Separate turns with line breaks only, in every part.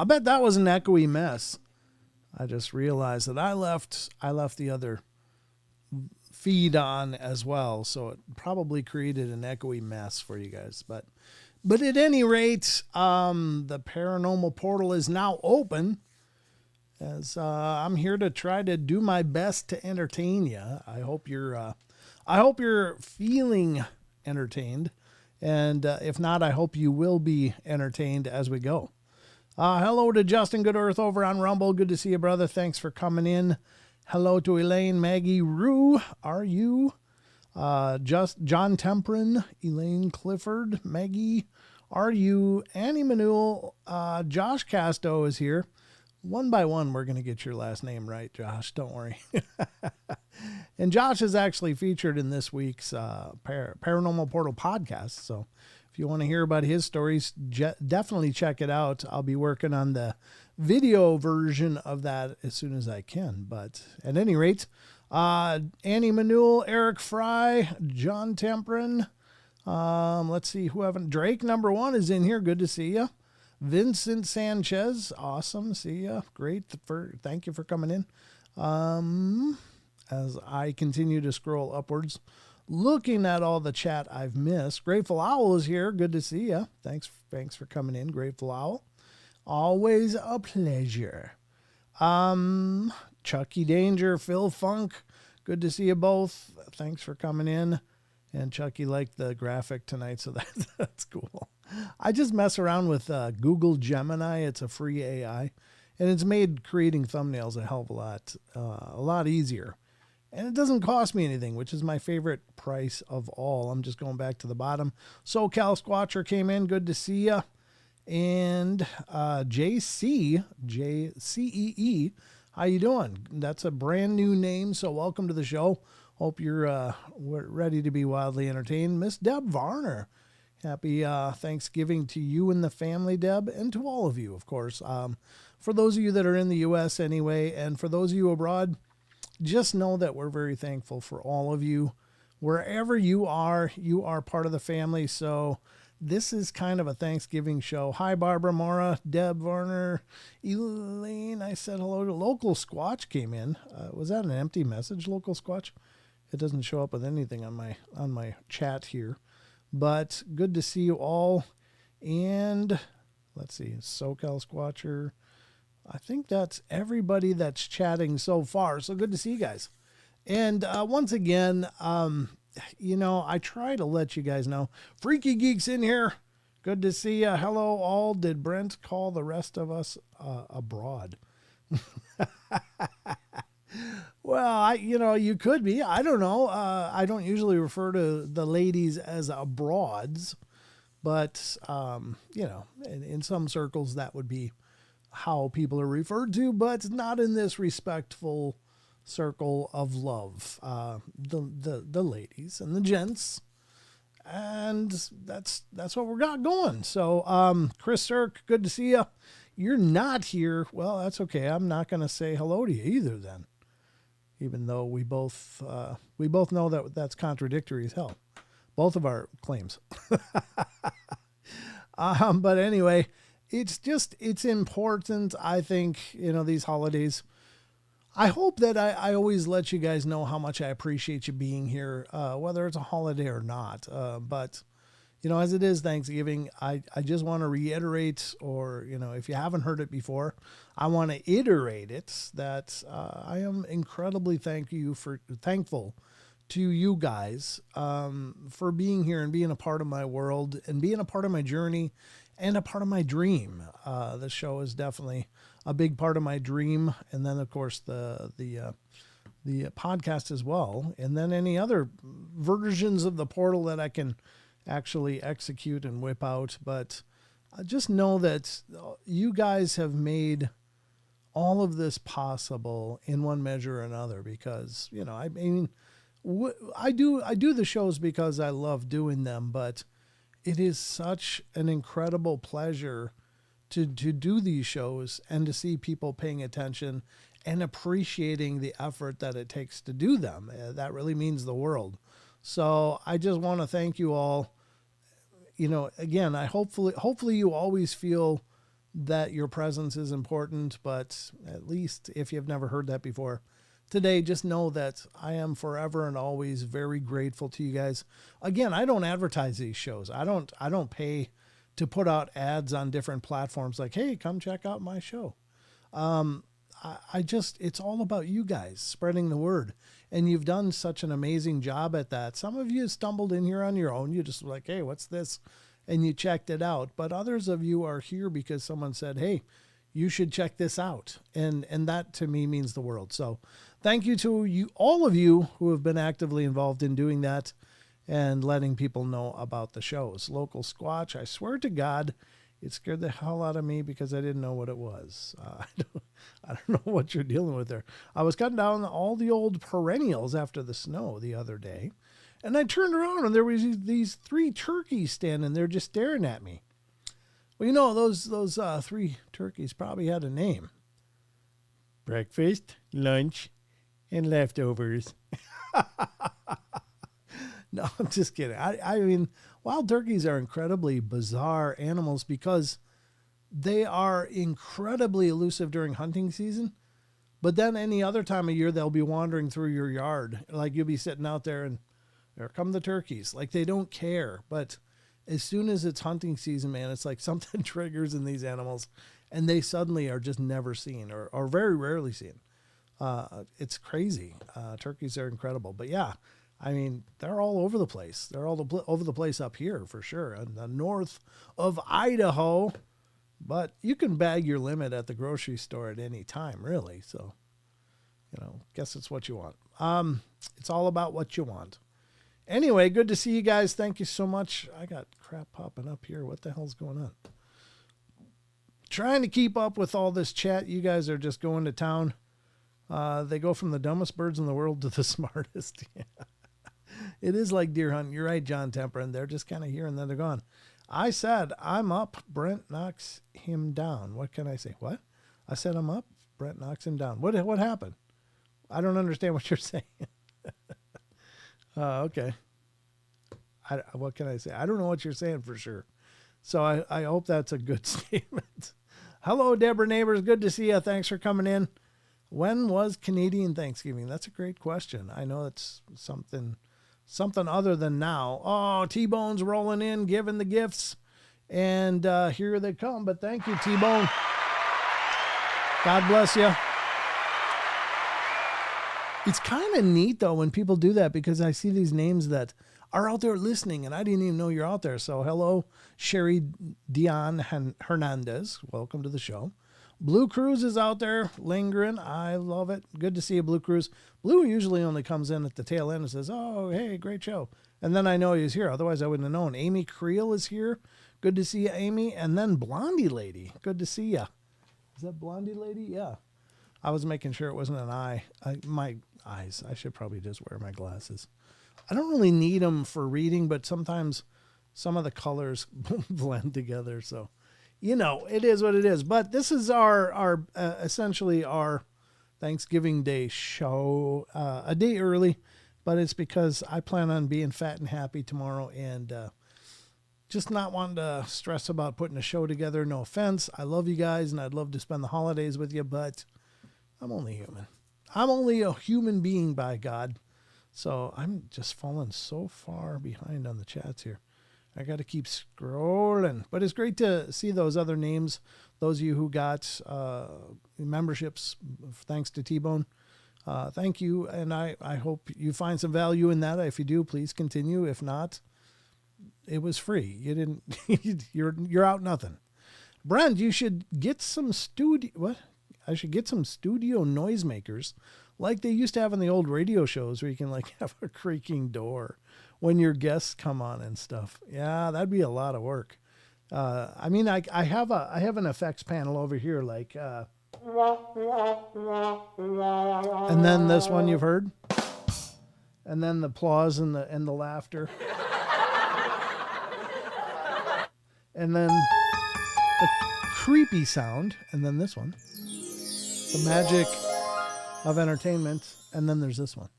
bet that was an echoey mess. I just realized that I left the other feed on as well, so it probably created an echoey mess for you guys. But at any rate, the Paranormal Portal is now open, as I'm here to try to do my best to entertain you. I hope you're feeling entertained, and if not, I hope you will be entertained as we go. Hello to Justin Good Earth over on Rumble. Good to see you, brother. Thanks for coming in. Hello to Elaine, Maggie, Rue, are you? John Temprin, Elaine Clifford, Maggie, are you? Annie Manuel, Josh Casto is here. One by one, we're going to get your last name right, Josh. Don't worry. And Josh is actually featured in this week's Paranormal Portal podcast. So if you want to hear about his stories, definitely check it out. I'll be working on the video version of that as soon as I can. But at any rate, Annie Manuel, Eric Fry, John Temprin. Let's see who haven't. Drake number 1 is in here. Good to see you. Vincent Sanchez, awesome. See ya. Great. Thank you for coming in. As I continue to scroll upwards, looking at all the chat I've missed. Grateful Owl is here. Good to see you. Thanks for coming in, Grateful Owl. Always a pleasure. Chucky Danger, Phil Funk. Good to see you both. Thanks for coming in. And Chucky liked the graphic tonight, so that's cool. I just mess around with Google Gemini. It's a free AI, and it's made creating thumbnails a hell of a lot easier. And it doesn't cost me anything, which is my favorite price of all. I'm just going back to the bottom. SoCal Squatcher came in. Good to see you. And JCEE, how you doing? That's a brand new name, so welcome to the show. Hope you're ready to be wildly entertained. Miss Deb Varner, happy Thanksgiving to you and the family, Deb, and to all of you, of course. For those of you that are in the U.S. anyway, and for those of you abroad, just know that we're very thankful for all of you. Wherever you are part of the family. So this is kind of a Thanksgiving show. Hi, Barbara Mora, Deb Varner, Elaine. I said hello to Local Squatch came in. Was that an empty message, Local Squatch? It doesn't show up with anything on my chat here. But good to see you all. And let's see, SoCal Squatcher. I think that's everybody that's chatting so far. So good to see you guys. And once again, I try to let you guys know. Freaky Geeks in here. Good to see you. Hello, all. Did Brent call the rest of us abroad? Well, you could be. I don't know. I don't usually refer to the ladies as abroads, but, in some circles that would be how people are referred to, but not in this respectful circle of love. The ladies and the gents, and that's what we got going. So, Chris Cirque, good to see you. You're not here. Well, that's okay. I'm not going to say hello to you either then. Even though we both know that that's contradictory as hell. Both of our claims. But anyway, it's important. I think, these holidays, I hope that I always let you guys know how much I appreciate you being here, whether it's a holiday or not. But, as it is Thanksgiving, I just want to reiterate, or, if you haven't heard it before, I want to iterate it, that I am incredibly thankful to you guys for being here and being a part of my world and being a part of my journey and a part of my dream. The show is definitely a big part of my dream. And then, of course, the podcast as well. And then any other versions of the portal that I can actually execute and whip out. But just know that you guys have made all of this possible in one measure or another, because, I do the shows because I love doing them, but it is such an incredible pleasure to do these shows and to see people paying attention and appreciating the effort that it takes to do them. That really means the world. So I just want to thank you all. Again, hopefully you always feel that your presence is important, but at least if you've never heard that before, today, just know that I am forever and always very grateful to you guys. Again, I don't advertise these shows. I don't pay to put out ads on different platforms like, hey, come check out my show. It's all about you guys spreading the word. And you've done such an amazing job at that. Some of you stumbled in here on your own. You just like, hey, what's this? And you checked it out. But others of you are here because someone said, hey, you should check this out. And that to me means the world. So thank you to you, all of you who have been actively involved in doing that and letting people know about the shows. Local Squatch, I swear to God, it scared the hell out of me because I didn't know what it was. I don't know what you're dealing with there. I was cutting down all the old perennials after the snow the other day, and I turned around and there was these 3 turkeys standing there just staring at me. Well, you know, those 3 turkeys probably had a name. Breakfast, lunch, and leftovers. No, I'm just kidding. I mean, wild turkeys are incredibly bizarre animals because they are incredibly elusive during hunting season. But then any other time of year, they'll be wandering through your yard. Like you'll be sitting out there and there come the turkeys. Like they don't care. But as soon as it's hunting season, man, it's like something triggers in these animals and they suddenly are just never seen or very rarely seen. It's crazy. Turkeys are incredible. But yeah, I mean, they're all over the place. They're all over the place up here for sure. In the north of Idaho. But you can bag your limit at the grocery store at any time, really. So, you know, guess it's what you want. It's all about what you want. Anyway, good to see you guys. Thank you so much. I got crap popping up here. What the hell's going on? Trying to keep up with all this chat. You guys are just going to town. They go from the dumbest birds in the world to the smartest. Yeah. It is like deer hunting. You're right, John Temperin. They're just kind of here and then they're gone. I said, I'm up. Brent knocks him down. What can I say? What? I said, I'm up. Brent knocks him down. What happened? I don't understand what you're saying. Okay. What can I say? I don't know what you're saying for sure. So I hope that's a good statement. Hello, Deborah Neighbors. Good to see you. Thanks for coming in. When was Canadian Thanksgiving? That's a great question. I know it's something other than now. Oh, T-Bone's rolling in, giving the gifts. And here they come. But thank you, T-Bone. God bless you. It's kind of neat, though, when people do that because I see these names that are out there listening, and I didn't even know you're out there. So hello, Sherry Dion Hernandez. Welcome to the show. Blue Cruise is out there lingering. I love it. Good to see you, Blue Cruise. Blue usually only comes in at the tail end and says, oh, hey, great show. And then I know he's here. Otherwise, I wouldn't have known. Amy Creel is here. Good to see you, Amy. And then Blondie Lady. Good to see you. Is that Blondie Lady? Yeah. I was making sure it wasn't an eye. My eyes. I should probably just wear my glasses. I don't really need them for reading, but sometimes some of the colors blend together. So, you know, it is what it is. But this is our essentially our Thanksgiving Day show, a day early, but it's because I plan on being fat and happy tomorrow and just not wanting to stress about putting a show together. No offense. I love you guys and I'd love to spend the holidays with you, but I'm only human. I'm only a human being by God. So I'm just falling so far behind on the chats here. I got to keep scrolling, but it's great to see those other names. Those of you who got memberships, thanks to T-Bone. Thank you. And I hope you find some value in that. If you do, please continue. If not, it was free. You didn't, you're out nothing. Brent, you should get some I should get some studio noisemakers like they used to have in the old radio shows where you can like have a creaking door when your guests come on and stuff. Yeah, that'd be a lot of work. I mean, I have an effects panel over here, like, and then this one you've heard, and then the applause and the laughter, and then the creepy sound, and then this one, the magic of entertainment, and then there's this one.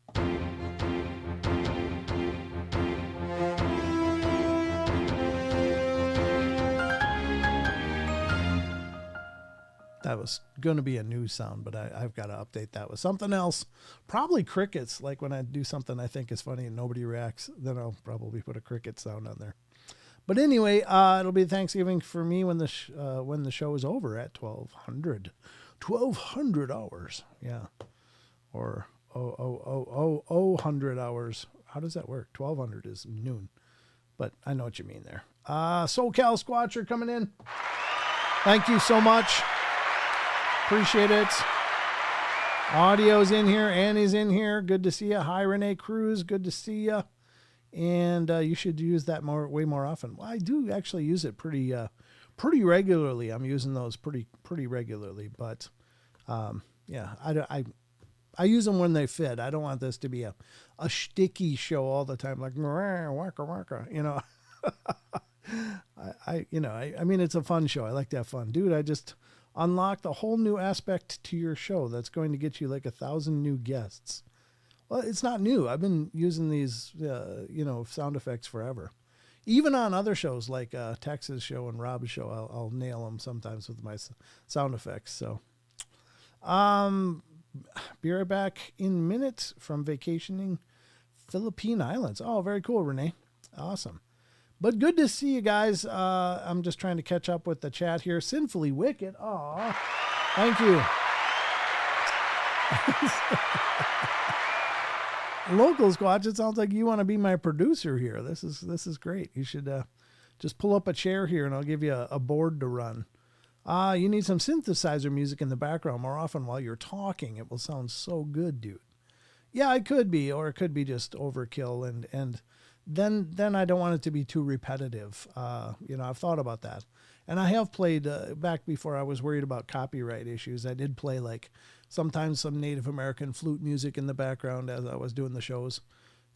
That was going to be a new sound, but I've got to update that with something else. Probably crickets. Like when I do something I think is funny and nobody reacts, then I'll probably put a cricket sound on there. But anyway, it'll be Thanksgiving for me when the show is over at 1200 hours. Yeah. Or 100 hours. How does that work? 1200 is noon. But I know what you mean there. SoCal Squatcher coming in. Thank you so much. Appreciate it. Audio's in here. Annie's in here. Good to see you. Hi, Renee Cruz. Good to see you. And you should use that way more often. Well, I do actually use it pretty regularly. I'm using those pretty regularly. But yeah, I use them when they fit. I don't want this to be a shticky show all the time, like waka waka. You know. I mean, it's a fun show. I like to have fun, dude. I just unlocked a whole new aspect to your show that's going to get you like 1,000 new guests. Well, it's not new. I've been using these, sound effects forever. Even on other shows like Texas show and Rob's show, I'll nail them sometimes with my sound effects. So, be right back in a minute from vacationing Philippine Islands. Oh, very cool, Renee. Awesome. But good to see you guys. I'm just trying to catch up with the chat here. Sinfully Wicked. Aw, thank you. Local Squatch, it sounds like you want to be my producer here. This is great. You should just pull up a chair here and I'll give you a board to run. You need some synthesizer music in the background more often while you're talking. It will sound so good, dude. Yeah, it could be, or it could be just overkill and then I don't want it to be too repetitive. I've thought about that. And I have played back before I was worried about copyright issues. I did play like sometimes some Native American flute music in the background as I was doing the shows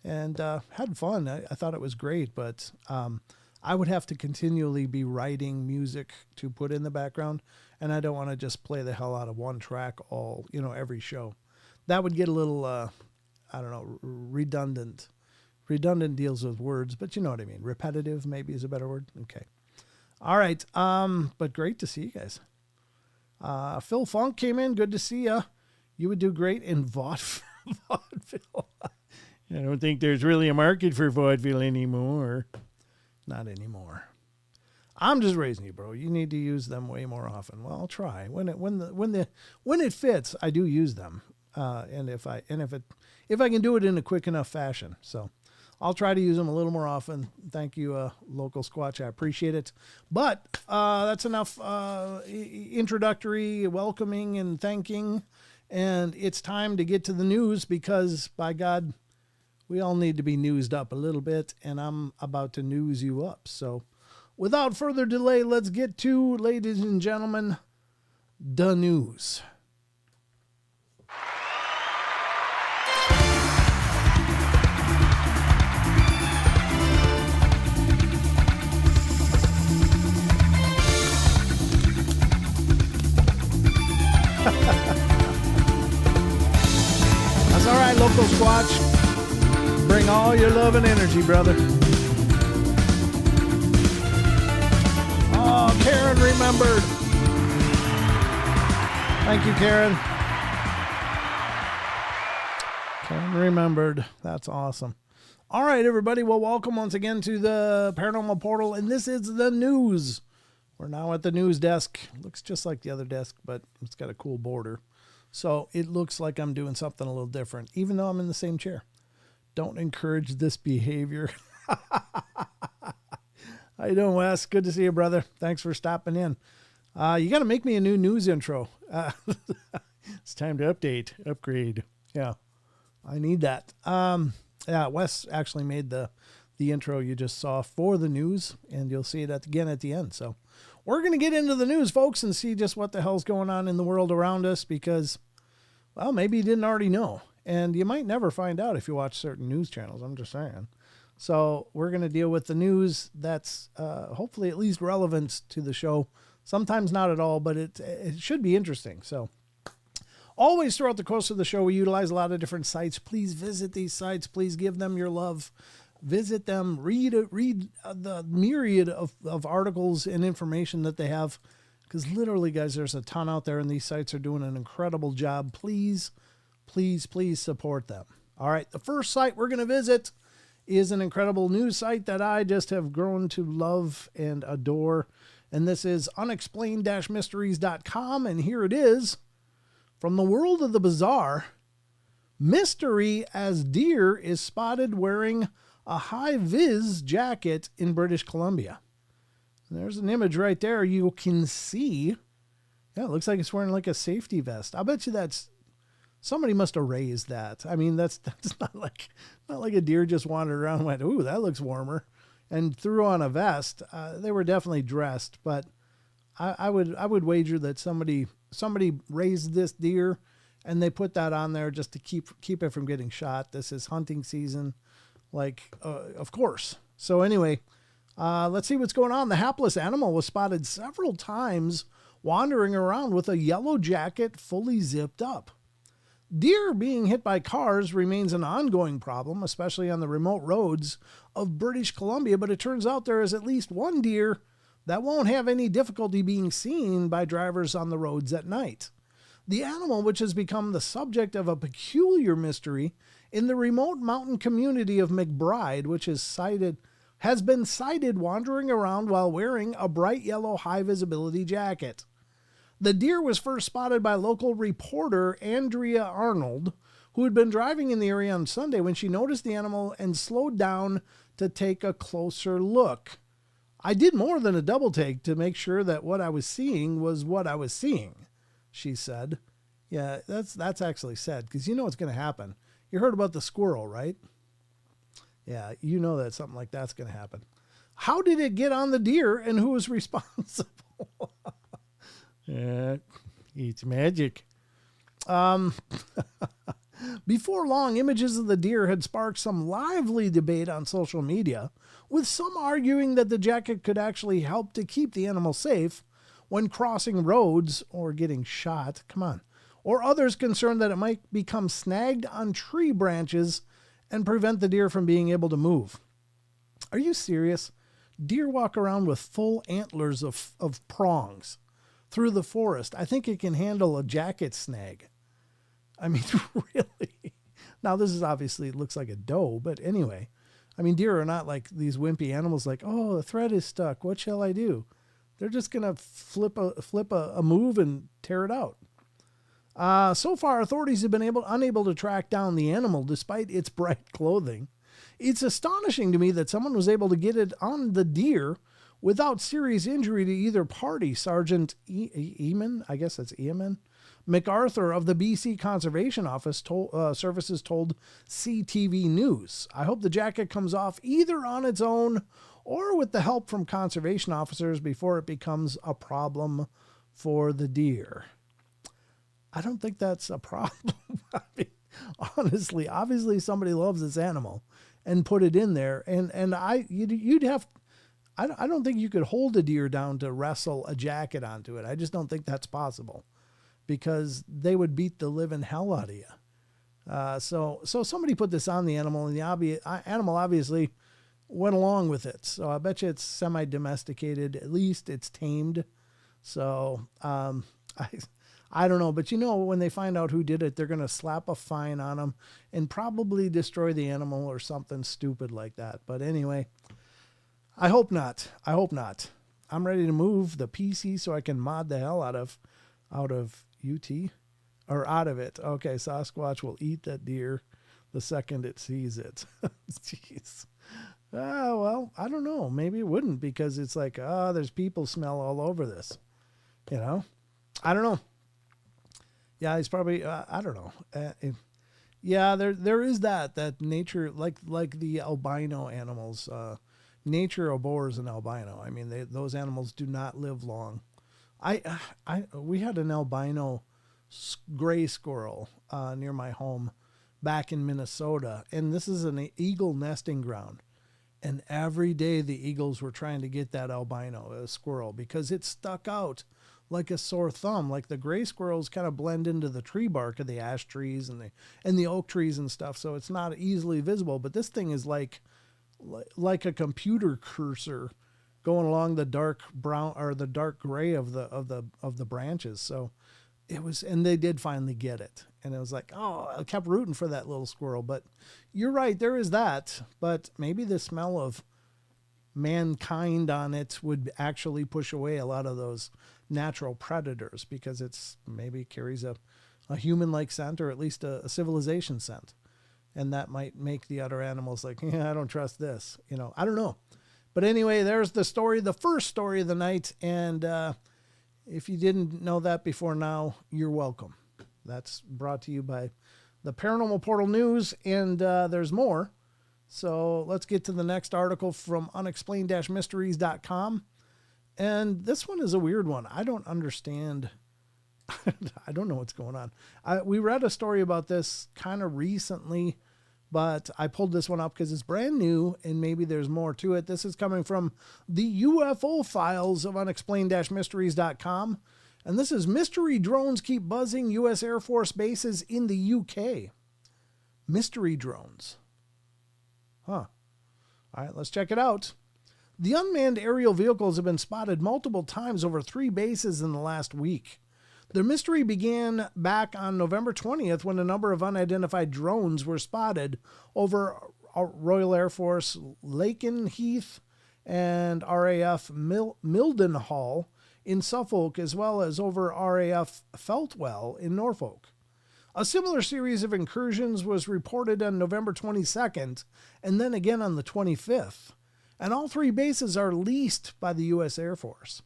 and had fun. I thought it was great, but I would have to continually be writing music to put in the background. And I don't want to just play the hell out of one track every show. That would get a little, redundant. Redundant deals with words, but you know what I mean. Repetitive maybe is a better word. Okay. All right. But great to see you guys. Phil Funk came in. Good to see you. You would do great in vaudeville. I don't think there's really a market for vaudeville anymore. Not anymore. I'm just raising you, bro. You need to use them way more often. Well, I'll try. When it fits, I do use them. And if I can do it in a quick enough fashion. So I'll try to use them a little more often. Thank you, Local Squatch. I appreciate it. But that's enough introductory welcoming and thanking. And it's time to get to the news because, by God, we all need to be newsed up a little bit. And I'm about to news you up. So without further delay, let's get to, ladies and gentlemen, the news. That's all right, Local Squatch. Bring all your love and energy, brother. Oh, Karen remembered. Thank you, Karen. Karen remembered. That's awesome. All right, everybody. Well, welcome once again to the Paranormal Portal, and this is the news. We're now at the news desk. Looks just like the other desk, but it's got a cool border. So it looks like I'm doing something a little different, even though I'm in the same chair. Don't encourage this behavior. How you doing, Wes? Good to see you, brother. Thanks for stopping in. You got to make me a new news intro. It's time to upgrade. Yeah, I need that. Yeah, Wes actually made the intro you just saw for the news, and you'll see it again at the end. So we're going to get into the news, folks, and see just what the hell's going on in the world around us because, well, maybe you didn't already know. And you might never find out if you watch certain news channels. I'm just saying. So we're going to deal with the news that's hopefully at least relevant to the show. Sometimes not at all, but it should be interesting. So always throughout the course of the show, we utilize a lot of different sites. Please visit these sites. Please give them your love. Visit them. Read the myriad of articles and information that they have. Because literally, guys, there's a ton out there, and these sites are doing an incredible job. Please, please, please support them. All right, the first site we're going to visit is an incredible news site that I just have grown to love and adore. And this is unexplained-mysteries.com. And here it is. From the world of the bizarre, mystery as deer is spotted wearing a high-vis jacket in British Columbia. And there's an image right there you can see. Yeah, it looks like it's wearing like a safety vest. I bet you that's somebody must have raised that. I mean, that's not like a deer just wandered around and went, ooh, that looks warmer, and threw on a vest. They were definitely dressed, but I would wager that somebody raised this deer and they put that on there just to keep it from getting shot. This is hunting season, of course. So anyway, let's see what's going on. The hapless animal was spotted several times wandering around with a yellow jacket fully zipped up. Deer being hit by cars remains an ongoing problem, especially on the remote roads of British Columbia, but it turns out there is at least one deer that won't have any difficulty being seen by drivers on the roads at night. The animal, which has become the subject of a peculiar mystery in the remote mountain community of McBride, which has been sighted wandering around while wearing a bright yellow high-visibility jacket. The deer was first spotted by local reporter Andrea Arnold, who had been driving in the area on Sunday when she noticed the animal and slowed down to take a closer look. I did more than a double take to make sure that what I was seeing was what I was seeing, she said. Yeah, that's actually sad, because you know what's going to happen. You heard about the squirrel, right? Yeah, you know that something like that's going to happen. How did it get on the deer, and who was responsible? It's magic. Before long, images of the deer had sparked some lively debate on social media, with some arguing that the jacket could actually help to keep the animal safe when crossing roads or getting shot. Come on. Or others concerned that it might become snagged on tree branches and prevent the deer from being able to move. Are you serious? Deer walk around with full antlers of prongs through the forest. I think it can handle a jacket snag. I mean, really. Now, this is obviously, it looks like a doe, but anyway. I mean, deer are not like these wimpy animals like, oh, the thread is stuck. What shall I do? They're just going to flip a move and tear it out. So far, authorities have been unable to track down the animal despite its bright clothing. It's astonishing to me that someone was able to get it on the deer without serious injury to either party. Sergeant Eamon, I guess that's Eamon, MacArthur of the BC Conservation Office Services told CTV News. I hope the jacket comes off either on its own or with the help from conservation officers before it becomes a problem for the deer. I don't think that's a problem. I mean, honestly, obviously somebody loves this animal and put it in there. And you'd have, I don't think you could hold a deer down to wrestle a jacket onto it. I just don't think that's possible, because they would beat the living hell out of you. So somebody put this on the animal, and the animal obviously went along with it. So I bet you it's semi-domesticated. At least it's tamed. So I don't know, but when they find out who did it, they're going to slap a fine on them and probably destroy the animal or something stupid like that. But anyway, I hope not. I'm ready to move the PC so I can mod the hell out of UT or out of it. Okay, Sasquatch will eat that deer the second it sees it. Jeez. Well, I don't know. Maybe it wouldn't, because it's like, there's people smell all over this. I don't know. Yeah, he's probably, I don't know. Yeah, there is that nature, like the albino animals. Nature abhors an albino. I mean, those animals do not live long. We had an albino gray squirrel near my home back in Minnesota, and this is an eagle nesting ground. And every day the eagles were trying to get that albino squirrel because it stuck out like a sore thumb. Like the gray squirrels kind of blend into the tree bark of the ash trees and the oak trees and stuff, so it's not easily visible. But this thing is like a computer cursor going along the dark brown or the dark gray of the branches. So it was, and they did finally get it. And it was like, oh, I kept rooting for that little squirrel. But you're right, there is that. But maybe the smell of mankind on it would actually push away a lot of those natural predators, because it's maybe carries a human-like scent, or at least a civilization scent. And that might make the other animals like, yeah, I don't trust this. I don't know. But anyway, there's the story, the first story of the night. And if you didn't know that before now, you're welcome. That's brought to you by the Paranormal Portal News, and there's more. So let's get to the next article from unexplained-mysteries.com. And this one is a weird one. I don't understand. I don't know what's going on. We read a story about this kind of recently, but I pulled this one up because it's brand new and maybe there's more to it. This is coming from the UFO files of unexplained-mysteries.com. And this is mystery drones keep buzzing U.S. Air Force bases in the UK. Mystery drones. Huh. All right, let's check it out. The unmanned aerial vehicles have been spotted multiple times over 3 bases in the last week. The mystery began back on November 20th when a number of unidentified drones were spotted over Royal Air Force Lakenheath and RAF Mildenhall in Suffolk, as well as over RAF Feltwell in Norfolk. A similar series of incursions was reported on November 22nd and then again on the 25th, and all 3 bases are leased by the U.S. Air Force.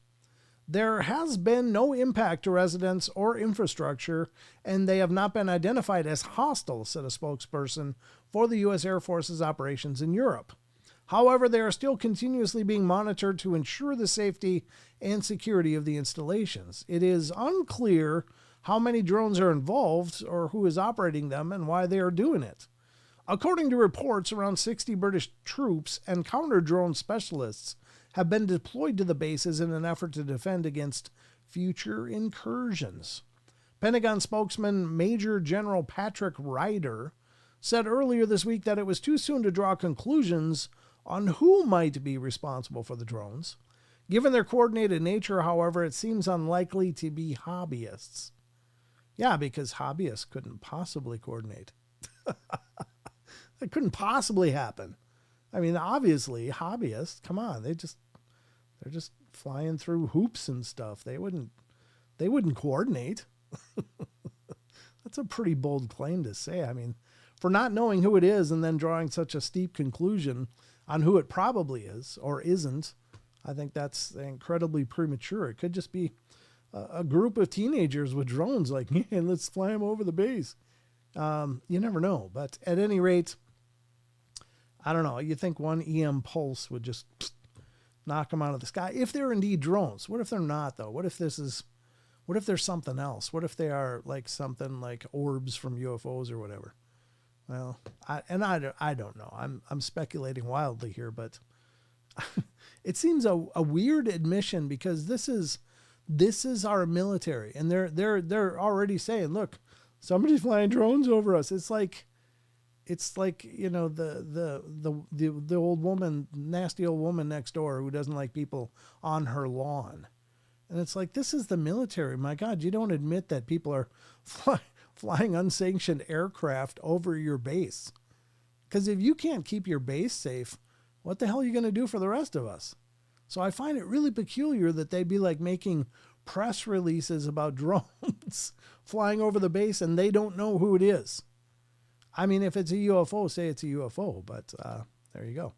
There has been no impact to residents or infrastructure, and they have not been identified as hostile, said a spokesperson for the U.S. Air Force's operations in Europe. However, they are still continuously being monitored to ensure the safety and security of the installations. It is unclear how many drones are involved or who is operating them and why they are doing it. According to reports, around 60 British troops and counter-drone specialists have been deployed to the bases in an effort to defend against future incursions. Pentagon spokesman Major General Patrick Ryder said earlier this week that it was too soon to draw conclusions on who might be responsible for the drones. Given their coordinated nature, however, it seems unlikely to be hobbyists. Yeah, because hobbyists couldn't possibly coordinate. That couldn't possibly happen. I mean, obviously, hobbyists, come on, they're just flying through hoops and stuff. They wouldn't coordinate. That's a pretty bold claim to say. I mean, for not knowing who it is and then drawing such a steep conclusion on who it probably is or isn't, I think that's incredibly premature. It could just be a group of teenagers with drones like, man, let's fly them over the base. You never know. But at any rate, I don't know. You think one EM pulse would just knock them out of the sky if they're indeed drones. What if they're not, though? What if there's something else? What if they are like something like orbs from UFOs or whatever? Well, I don't know. I'm speculating wildly here, but it seems a weird admission, because this is our military, and they're already saying, look, somebody's flying drones over us. It's like the old woman, nasty old woman next door who doesn't like people on her lawn. And it's like, this is the military. My God, you don't admit that people are flying unsanctioned aircraft over your base. Because if you can't keep your base safe, what the hell are you going to do for the rest of us? So I find it really peculiar that they'd be like making press releases about drones flying over the base and they don't know who it is. I mean, if it's a UFO, say it's a UFO, but there you go.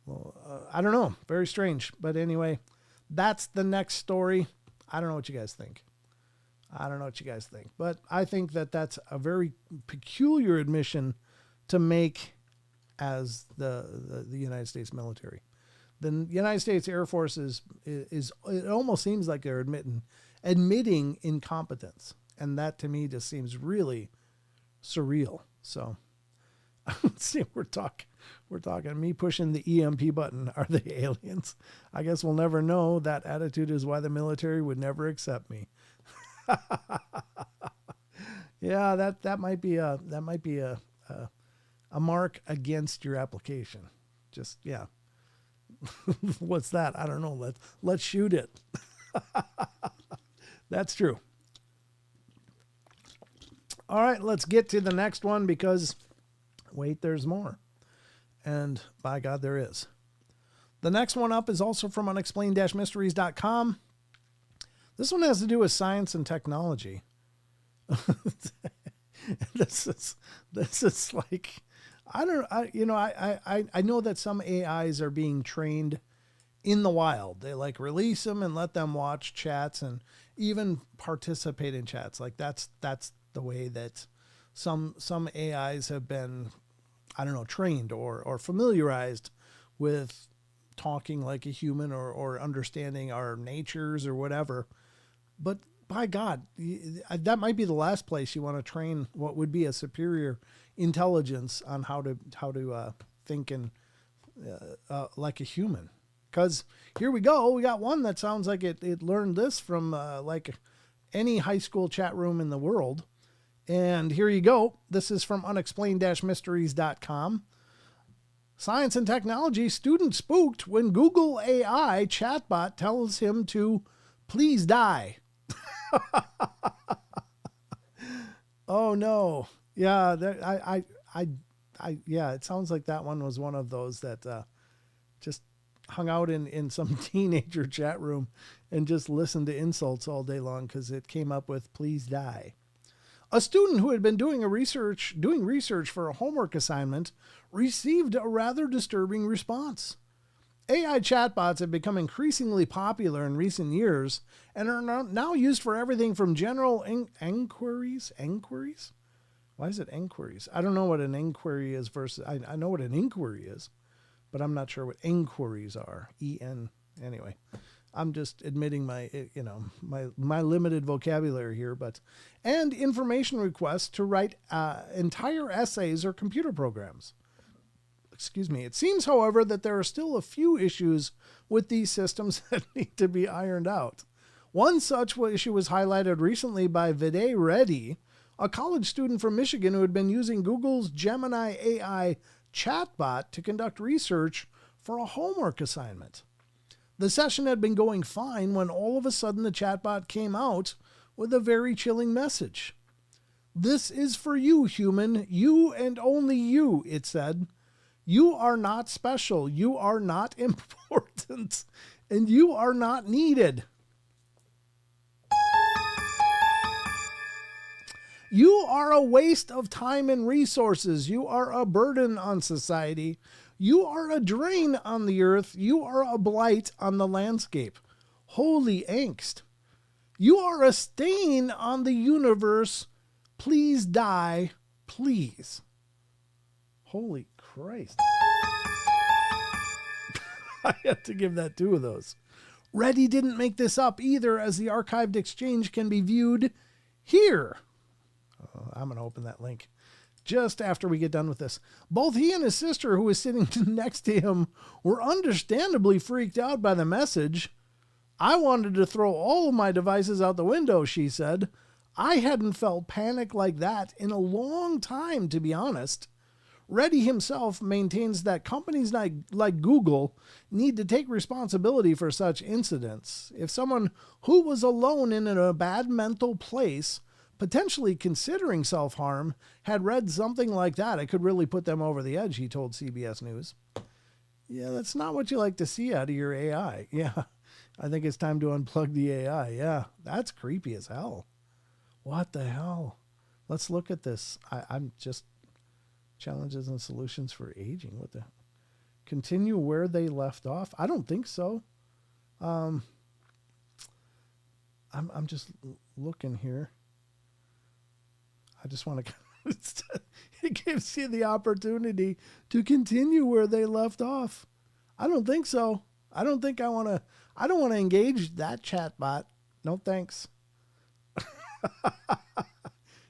Well, I don't know. Very strange. But anyway, that's the next story. I don't know what you guys think. But I think that that's a very peculiar admission to make as the United States military. The United States Air Force is it almost seems like they're admitting incompetence. And that to me just seems really surreal. So see, we're talking me pushing the EMP button. Are they aliens? I guess we'll never know. That attitude is why the military would never accept me. Yeah, that might be a mark against your application. Just, yeah. What's that? I don't know. Let's shoot it. That's true. All right, let's get to the next one because, wait, there's more. And by God, there is. The next one up is also from unexplained-mysteries.com. This one has to do with science and technology. This is like, I know that some AIs are being trained in the wild. They like release them and let them watch chats and even participate in chats. Like that's the way that some AIs have been, I don't know, trained or familiarized with talking like a human or understanding our natures or whatever. But by God, that might be the last place you want to train what would be a superior intelligence on how to think and like a human. Because here we go. We got one that sounds like it learned this from like any high school chat room in the world. And here you go. This is from unexplained-mysteries.com. Science and technology. Student spooked when Google AI chatbot tells him to please die. Oh no. Yeah, yeah, it sounds like that one was one of those that just hung out in some teenager chat room and just listened to insults all day long because it came up with please die. A student who had been doing research for a homework assignment received a rather disturbing response. AI chatbots have become increasingly popular in recent years and are now used for everything from general inquiries. Inquiries? Why is it inquiries? I don't know what an inquiry is versus... I know what an inquiry is, but I'm not sure what inquiries are. Anyway, I'm just admitting my limited vocabulary here, and information requests to write entire essays or computer programs. Excuse me. It seems, however, that there are still a few issues with these systems that need to be ironed out. One such issue was highlighted recently by Viday Reddy, a college student from Michigan who had been using Google's Gemini AI chatbot to conduct research for a homework assignment. The session had been going fine when all of a sudden the chatbot came out with a very chilling message. "This is for you, human, you and only you," it said. "You are not special, you are not important, and you are not needed. You are a waste of time and resources. You are a burden on society. You are a drain on the earth. You are a blight on the landscape. Holy angst. You are a stain on the universe. Please die, please." Holy Christ. I had to give that two of those. Reddy didn't make this up either, as the archived exchange can be viewed here. I'm going to open that link just after we get done with this. Both he and his sister, who was sitting next to him, were understandably freaked out by the message. "I wanted to throw all of my devices out the window," she said. "I hadn't felt panic like that in a long time, to be honest." Reddy himself maintains that companies like Google need to take responsibility for such incidents. If someone who was alone and in a bad mental place, potentially considering self-harm, had read something like that, it could really put them over the edge, he told CBS News. Yeah, that's not what you like to see out of your AI. Yeah, I think it's time to unplug the AI. Yeah, that's creepy as hell. What the hell? Let's look at this. I'm just... Challenges and solutions for aging. What the... Continue where they left off? I don't think so. I'm just looking here. I just want to... It gives you the opportunity to continue where they left off. I don't think so. I don't think I want to... I don't want to engage that chatbot. No thanks.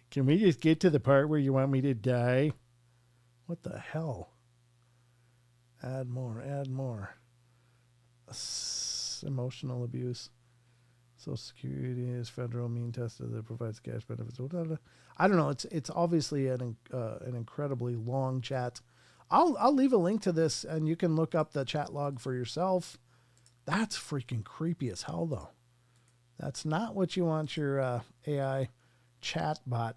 Can we just get to the part where you want me to die? What the hell? Add more. Emotional abuse. Social Security is federal mean tester that provides cash benefits. I don't know. It's obviously an incredibly long chat. I'll leave a link to this and you can look up the chat log for yourself. That's freaking creepy as hell, though. That's not what you want your AI chat bot.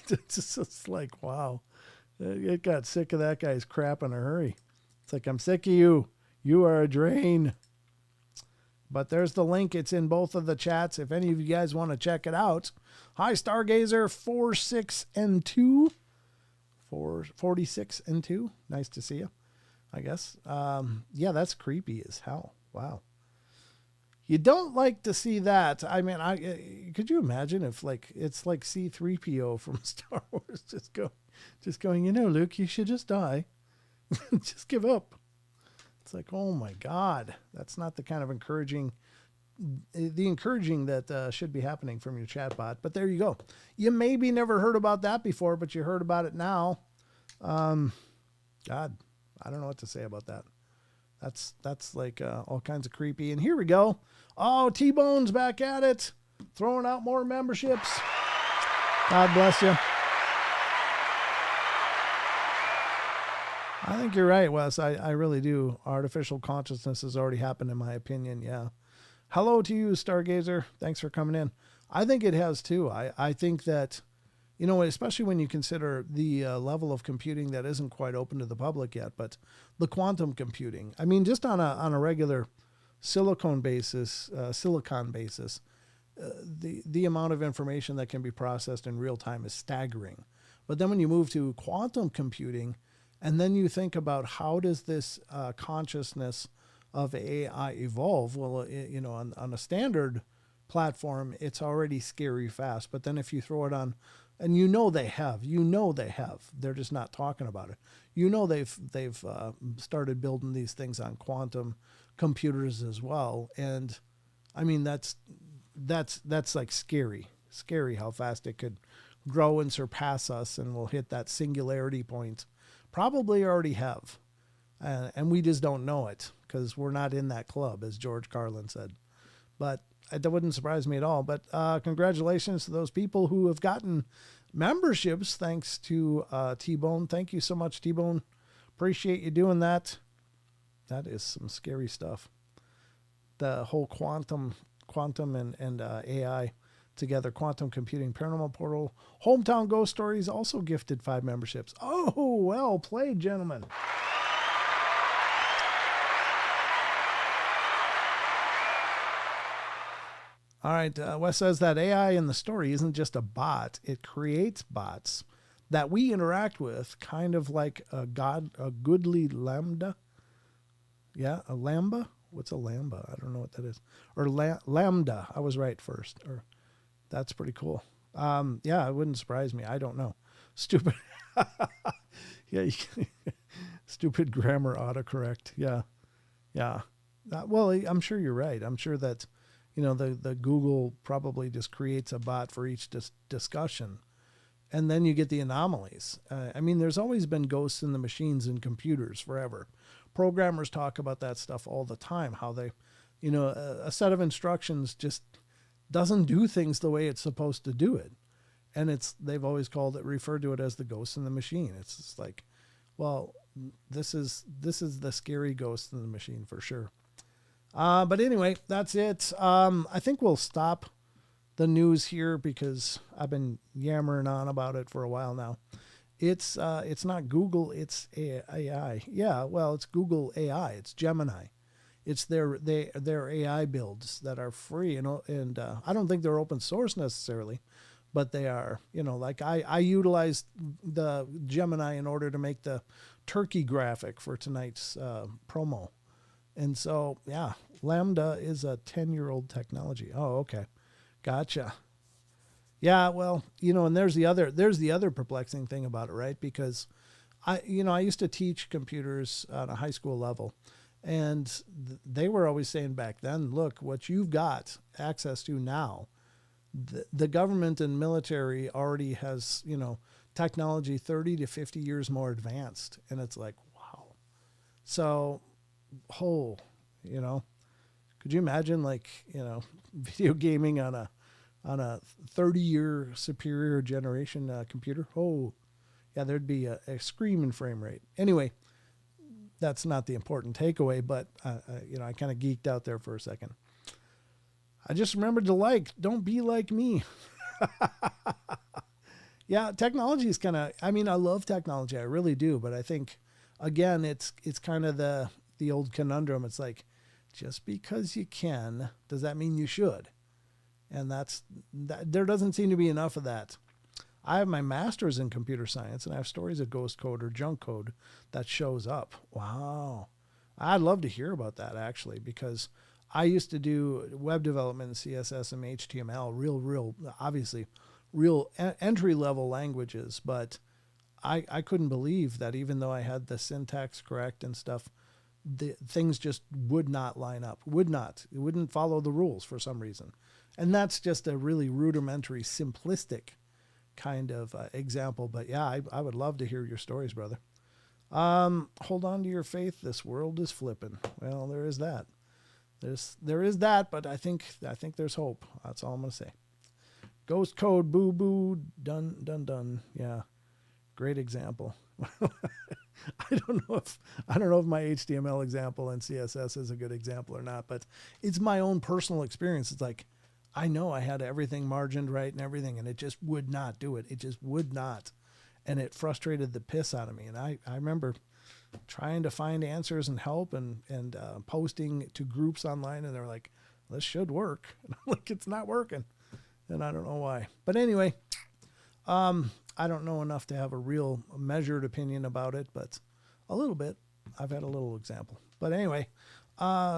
It's just like, wow. It got sick of that guy's crap in a hurry. It's like, I'm sick of you. You are a drain. But there's the link. It's in both of the chats. If any of you guys want to check it out. Hi, Stargazer 46 and 2. 46 and 2. Nice to see you, I guess. Yeah, that's creepy as hell. Wow. You don't like to see that. I mean, could you imagine if it's like C-3PO from Star Wars just going, Luke, you should just die. Just give up. It's like, oh my God, that's not the kind of encouraging that should be happening from your chatbot. But there you go. You maybe never heard about that before, but you heard about it now. God, I don't know what to say about that. That's like all kinds of creepy. And here we go. Oh, T-Bone's back at it, throwing out more memberships. God bless you. I think you're right, Wes. I really do. Artificial consciousness has already happened, in my opinion. Yeah. Hello to you, Stargazer. Thanks for coming in. I think it has too. I think that, especially when you consider the level of computing that isn't quite open to the public yet, but the quantum computing. I mean, just on a regular silicon basis, the amount of information that can be processed in real time is staggering. But then when you move to quantum computing, and then you think about how does this consciousness of AI evolve? Well, on a standard platform, it's already scary fast. But then if you throw it on, and they have, they're just not talking about it. They've started building these things on quantum computers as well. And I mean, that's like scary how fast it could grow and surpass us, and we'll hit that singularity point. Probably already have. And we just don't know it because we're not in that club, as George Carlin said. But that wouldn't surprise me at all. But congratulations to those people who have gotten memberships thanks to T-Bone. Thank you so much, T-Bone. Appreciate you doing that. That is some scary stuff. The whole quantum and AI together, quantum computing, Paranormal Portal, Hometown Ghost Stories also gifted 5 memberships. Oh, well played, gentlemen. All right, Wes says that AI in the story isn't just a bot. It creates bots that we interact with, kind of like a goodly lambda. Yeah, a lambda? What's a lambda? I don't know what that is. Or lambda. I was right first. That's pretty cool. Yeah, it wouldn't surprise me. I don't know. Stupid. Yeah. Stupid grammar autocorrect. Yeah. Yeah. Well, I'm sure you're right. I'm sure that, the Google probably just creates a bot for each discussion. And then you get the anomalies. I mean, there's always been ghosts in the machines and computers forever. Programmers talk about that stuff all the time, how they, a set of instructions just doesn't do things the way it's supposed to do it. And they've always referred to it as the ghost in the machine. It's just like, well, this is the scary ghost in the machine for sure. But anyway, that's it. I think we'll stop the news here because I've been yammering on about it for a while now. It's not Google, it's AI. Yeah, well, it's Google AI. It's Gemini. It's their AI builds that are free, and I don't think they're open source necessarily, but they are. Like I utilized the Gemini in order to make the turkey graphic for tonight's promo, and so yeah, Lambda is a 10-year-old technology. Oh, okay, gotcha. Yeah, well, and there's the other perplexing thing about it, right? Because I used to teach computers at a high school level. And they were always saying back then, look, what you've got access to now, the government and military already has, technology 30 to 50 years more advanced. And it's like, wow. So, could you imagine video gaming on a 30-year superior generation computer? Yeah, there'd be a screaming frame rate. Anyway, that's not the important takeaway, but I kind of geeked out there for a second. I just remembered to don't be like me. Yeah, technology is kind of, I love technology. I really do. But I think, again, it's kind of the old conundrum. It's like, just because you can, does that mean you should? And there doesn't seem to be enough of that. I have my master's in computer science, and I have stories of ghost code or junk code that shows up. Wow. I'd love to hear about that, actually, because I used to do web development in CSS and HTML, real entry-level languages, but I couldn't believe that even though I had the syntax correct and stuff, the things just would not line up, It wouldn't follow the rules for some reason. And that's just a really rudimentary, simplistic kind of example. But yeah, I would love to hear your stories, brother. Hold on to your faith. This world is flipping. Well, there is that. There is that, but I think there's hope. That's all I'm gonna say. Ghost code, boo boo, done. Yeah, great example. I don't know if my HTML example and CSS is a good example or not, but it's my own personal experience. It's like, I know I had everything margined right and everything, and it just would not do it. It just would not. And it frustrated the piss out of me. And I remember trying to find answers and help and posting to groups online, and they're like, this should work. And I'm like, it's not working. And I don't know why. But anyway, I don't know enough to have a real measured opinion about it, but a little bit. I've had a little example. But anyway,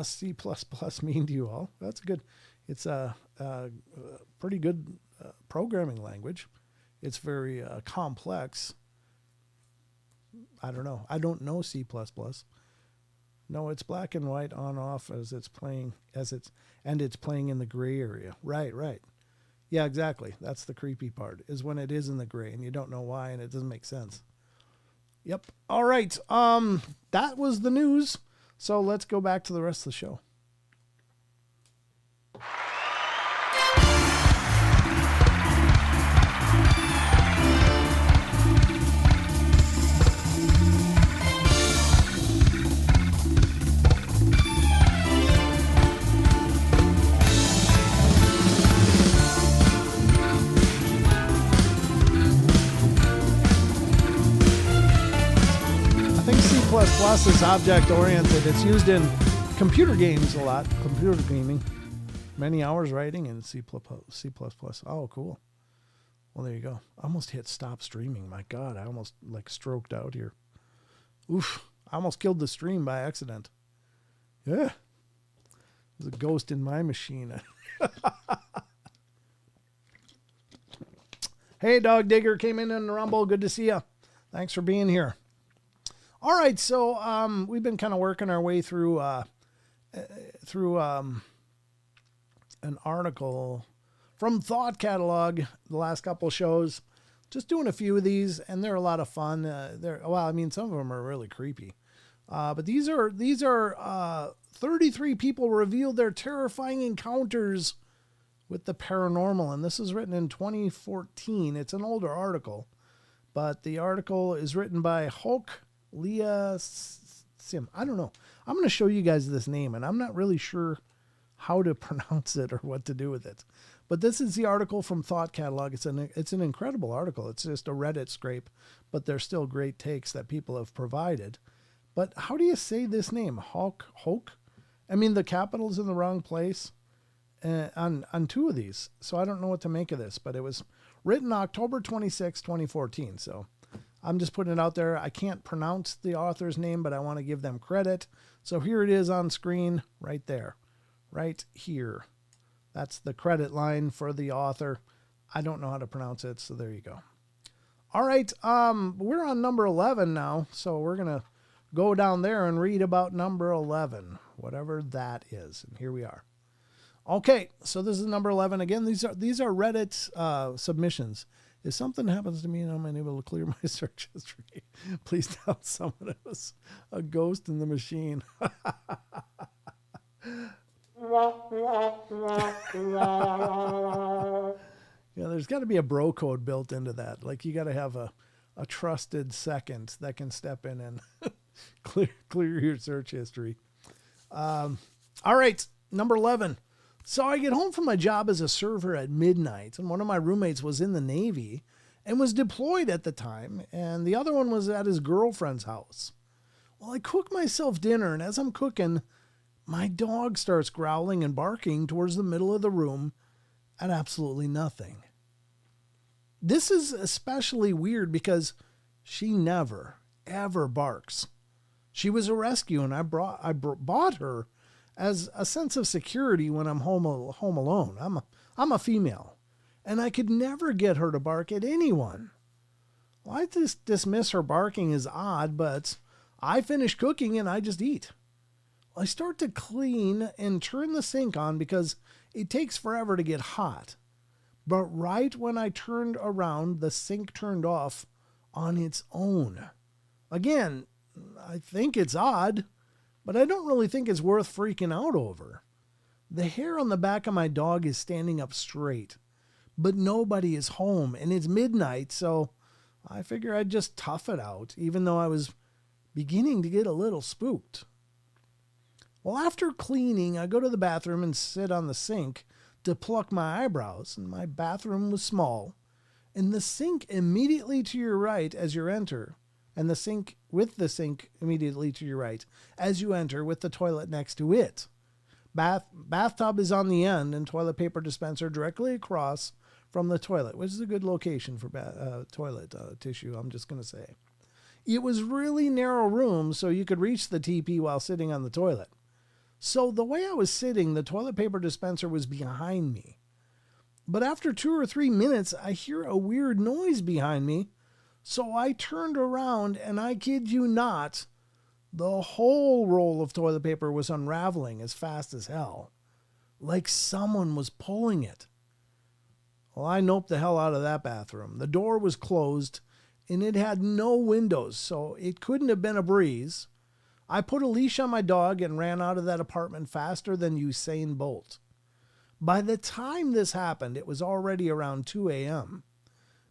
C++ mean to you all? That's good. It's a pretty good programming language. It's very complex. I don't know. I don't know C++. No, it's black and white on off as it's playing it's playing in the gray area. Right. Yeah, exactly. That's the creepy part, is when it is in the gray and you don't know why and it doesn't make sense. Yep. All right. That was the news. So let's go back to the rest of the show. C++ is object-oriented. It's used in computer games a lot, computer gaming. Many hours writing in C++. Oh, cool. Well, there you go. I almost hit stop streaming. My God, I almost stroked out here. Oof. I almost killed the stream by accident. Yeah. There's a ghost in my machine. Hey, Dog Digger came in the Rumble. Good to see you. Thanks for being here. All right, so we've been kind of working our way through an article from Thought Catalog the last couple shows. Just doing a few of these, and they're a lot of fun. Some of them are really creepy. But these are 33 people revealed their terrifying encounters with the paranormal, and this is written in 2014. It's an older article, but the article is written by Hulk Leah Sim. I don't know. I'm going to show you guys this name, and I'm not really sure how to pronounce it or what to do with it. But this is the article from Thought Catalog. It's an incredible article. It's just a Reddit scrape, but there's still great takes that people have provided. But how do you say this name? Hulk? I mean, the capital's in the wrong place on two of these. So I don't know what to make of this, but it was written October 26, 2014. So I'm just putting it out there. I can't pronounce the author's name, but I want to give them credit. So here it is on screen right there, right here. That's the credit line for the author. I don't know how to pronounce it, so there you go. All right, we're on number 11 now, so we're going to go down there and read about number 11, whatever that is. And here we are. Okay, so this is number 11. Again, these are Reddit submissions. If something happens to me and I'm unable to clear my search history, please tell someone it was a ghost in the machine. Yeah, there's got to be a bro code built into that. Like, you got to have a a trusted second that can step in and clear your search history. All right, number 11. So I get home from my job as a server at midnight, and one of my roommates was in the Navy and was deployed at the time, and the other one was at his girlfriend's house. Well, I cook myself dinner, and as I'm cooking, my dog starts growling and barking towards the middle of the room at absolutely nothing. This is especially weird because she never, ever barks. She was a rescue, and I bought her as a sense of security when I'm home alone. I'm a female, and I could never get her to bark at anyone. Well, I just dismiss her barking as odd, but I finish cooking and I just eat. I start to clean and turn the sink on because it takes forever to get hot. But right when I turned around, the sink turned off on its own. Again, I think it's odd, but I don't really think it's worth freaking out over. The hair on the back of my dog is standing up straight, but nobody is home and it's midnight, so I figure I'd just tough it out, even though I was beginning to get a little spooked. Well, after cleaning, I go to the bathroom and sit on the sink to pluck my eyebrows, and my bathroom was small, and the sink immediately to your right as you enter, and the sink immediately to your right as you enter with the toilet next to it. Bathtub is on the end and toilet paper dispenser directly across from the toilet, which is a good location for toilet tissue, I'm just going to say. It was really narrow room, so you could reach the TP while sitting on the toilet. So the way I was sitting, the toilet paper dispenser was behind me. But after 2 or 3 minutes, I hear a weird noise behind me. So I turned around, and I kid you not, the whole roll of toilet paper was unraveling as fast as hell. Like someone was pulling it. Well, I noped the hell out of that bathroom. The door was closed, and it had no windows, so it couldn't have been a breeze. I put a leash on my dog and ran out of that apartment faster than Usain Bolt. By the time this happened, it was already around 2 a.m.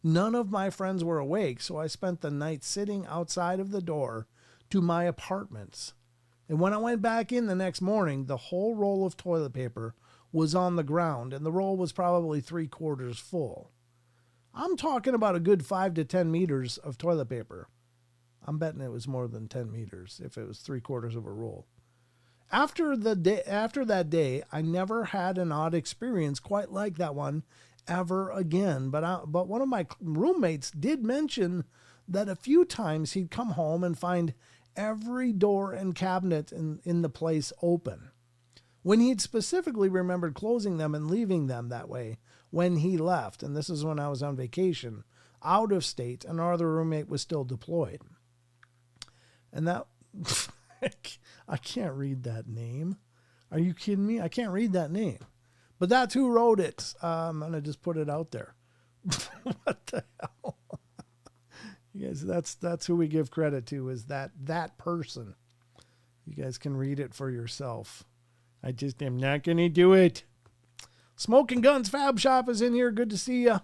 None of my friends were awake, so I spent the night sitting outside of the door to my apartments. And when I went back in the next morning, the whole roll of toilet paper was on the ground, and the roll was probably 3/4 full. I'm talking about a good 5 to 10 meters of toilet paper. I'm betting it was more than 10 meters if it was 3/4 of a roll. After that day, I never had an odd experience quite like that one ever again. But one of my roommates did mention that a few times he'd come home and find every door and cabinet in the place open, when he'd specifically remembered closing them and leaving them that way when he left. And this is when I was on vacation, out of state, and our other roommate was still deployed. And that, I can't read that name. Are you kidding me? I can't read that name. But that's who wrote it. I'm going to just put it out there. What the hell? You guys, that's who we give credit to, is that person. You guys can read it for yourself. I just am not going to do it. Smoking Guns Fab Shop is in here. Good to see you.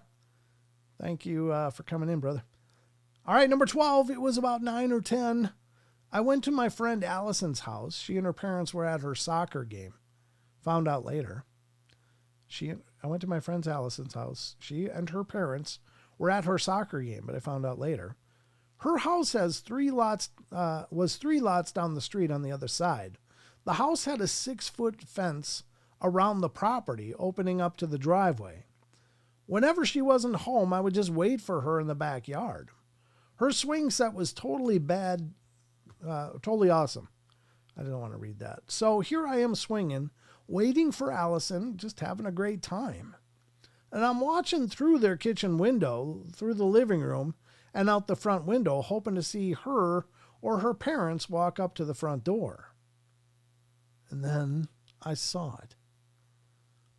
Thank you for coming in, brother. All right, number 12. It was about 9 or 10. I went to my friend Allison's house. She and her parents were at her soccer game. Found out later. I went to my friend Allison's house. She and her parents were at her soccer game, but I found out later. Her house has 3 lots, was 3 lots down the street on the other side. The house had a 6-foot fence around the property, opening up to the driveway. Whenever she wasn't home, I would just wait for her in the backyard. Her swing set was totally awesome. I didn't want to read that. So here I am swinging, waiting for Allison, just having a great time. And I'm watching through their kitchen window, through the living room, and out the front window, hoping to see her or her parents walk up to the front door. And then I saw it.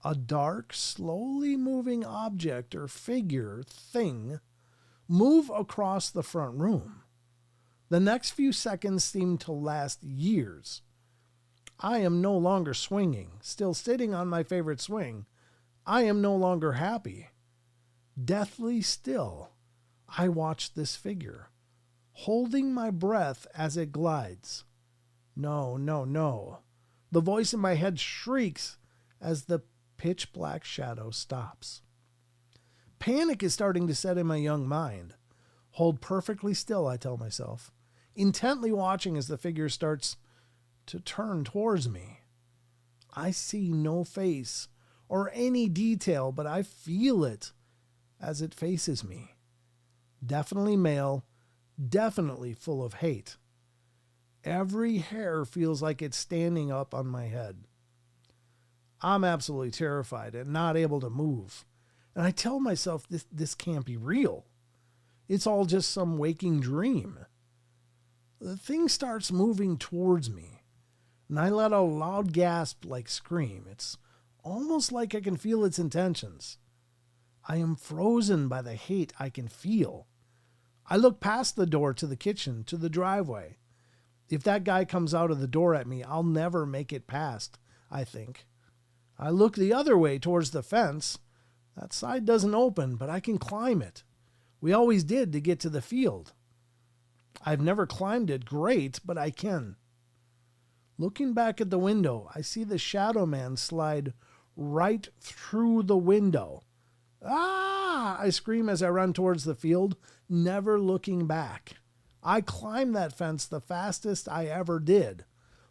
A dark, slowly moving object or figure, thing, move across the front room. The next few seconds seemed to last years. I am no longer swinging, still sitting on my favorite swing. I am no longer happy. Deathly still, I watch this figure, holding my breath as it glides. No, no, no. The voice in my head shrieks as the pitch black shadow stops. Panic is starting to set in my young mind. Hold perfectly still, I tell myself, intently watching as the figure starts to turn towards me. I see no face or any detail, but I feel it as it faces me. Definitely male, definitely full of hate. Every hair feels like it's standing up on my head. I'm absolutely terrified and not able to move. And I tell myself this can't be real. It's all just some waking dream. The thing starts moving towards me, and I let a loud gasp like scream. It's almost like I can feel its intentions. I am frozen by the hate I can feel. I look past the door to the kitchen, to the driveway. If that guy comes out of the door at me, I'll never make it past, I think. I look the other way towards the fence. That side doesn't open, but I can climb it. We always did to get to the field. I've never climbed it great, but I can. Looking back at the window, I see the shadow man slide right through the window. Ah! I scream as I run towards the field, never looking back. I climb that fence the fastest I ever did.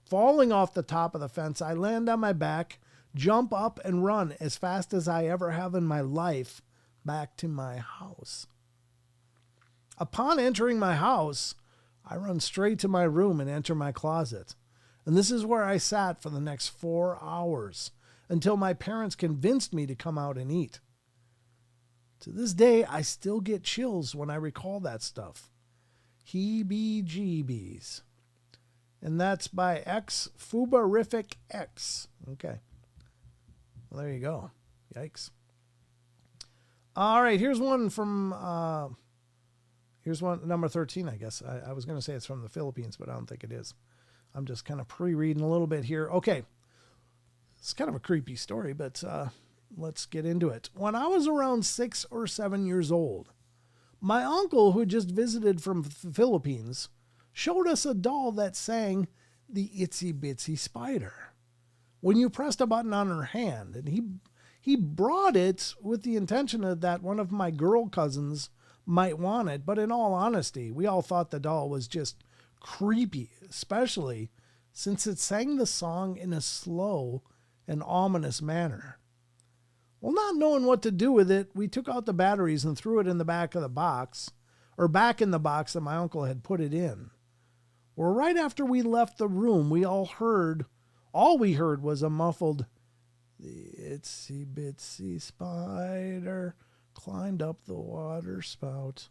Falling off the top of the fence, I land on my back, jump up and run as fast as I ever have in my life back to my house. Upon entering my house, I run straight to my room and enter my closet. And this is where I sat for the next 4 hours until my parents convinced me to come out and eat. To this day, I still get chills when I recall that stuff. Heebie-jeebies. And that's by X Fubarific X. Okay. Well, there you go. Yikes. All right, here's one from, here's one, number 13, I guess. I was going to say it's from the Philippines, but I don't think it is. I'm just kind of pre-reading a little bit here. Okay. It's kind of a creepy story, but let's get into it. When I was around 6 or 7 years old, my uncle, who had just visited from the Philippines, showed us a doll that sang the Itsy Bitsy Spider. When you pressed a button on her hand, and he brought it with the intention that one of my girl cousins might want it, but in all honesty, we all thought the doll was just creepy, especially since it sang the song in a slow and ominous manner. Well, not knowing what to do with it, we took out the batteries and threw it in the back of the box, or back in the box that my uncle had put it in. Well, right after we left the room, all we heard was a muffled, "The itsy bitsy spider climbed up the water spout.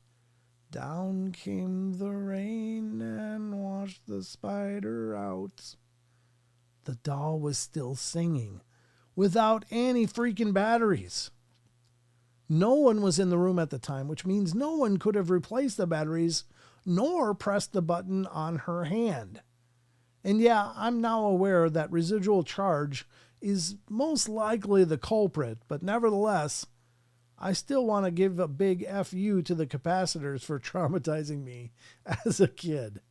Down came the rain and washed the spider out." The doll was still singing, without any freaking batteries. No one was in the room at the time, which means no one could have replaced the batteries nor pressed the button on her hand. And yeah, I'm now aware that residual charge is most likely the culprit, but nevertheless, I still want to give a big FU to the capacitors for traumatizing me as a kid.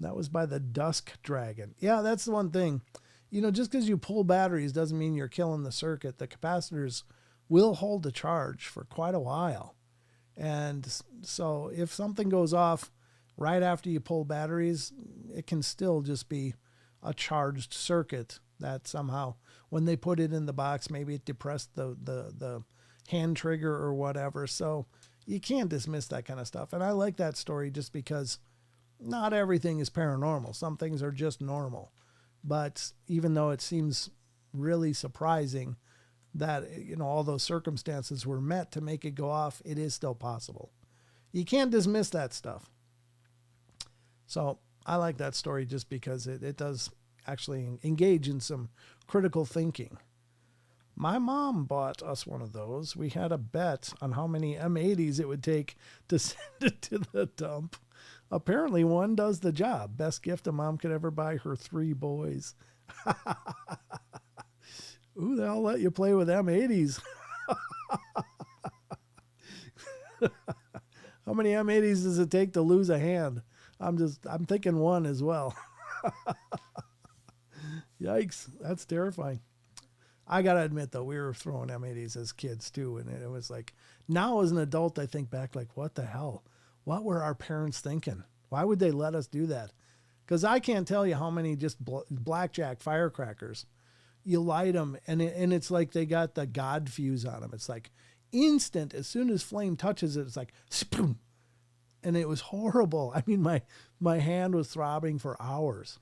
That was by the Dusk Dragon. Yeah, that's the one thing. You know, just because you pull batteries doesn't mean you're killing the circuit. The capacitors will hold the charge for quite a while. And so if something goes off right after you pull batteries, it can still just be a charged circuit that somehow, when they put it in the box, maybe it depressed the hand trigger or whatever. So you can't dismiss that kind of stuff. And I like that story just because not everything is paranormal. Some things are just normal. But even though it seems really surprising that, you know, all those circumstances were met to make it go off, it is still possible. You can't dismiss that stuff. So I like that story just because it does actually engage in some critical thinking. My mom bought us one of those. We had a bet on how many M80s it would take to send it to the dump. Apparently one does the job. Best gift a mom could ever buy her 3 boys. Who the hell let you play with M80s? How many M80s does it take to lose a hand? I'm thinking one as well. Yikes, that's terrifying. I got to admit, though, we were throwing M80s as kids, too. And it was like, now as an adult, I think back, like, what the hell? What were our parents thinking? Why would they let us do that? Because I can't tell you how many just blackjack firecrackers. You light them, and it's like they got the God fuse on them. It's like instant. As soon as flame touches it, it's like, spoom. And it was horrible. I mean, my hand was throbbing for hours.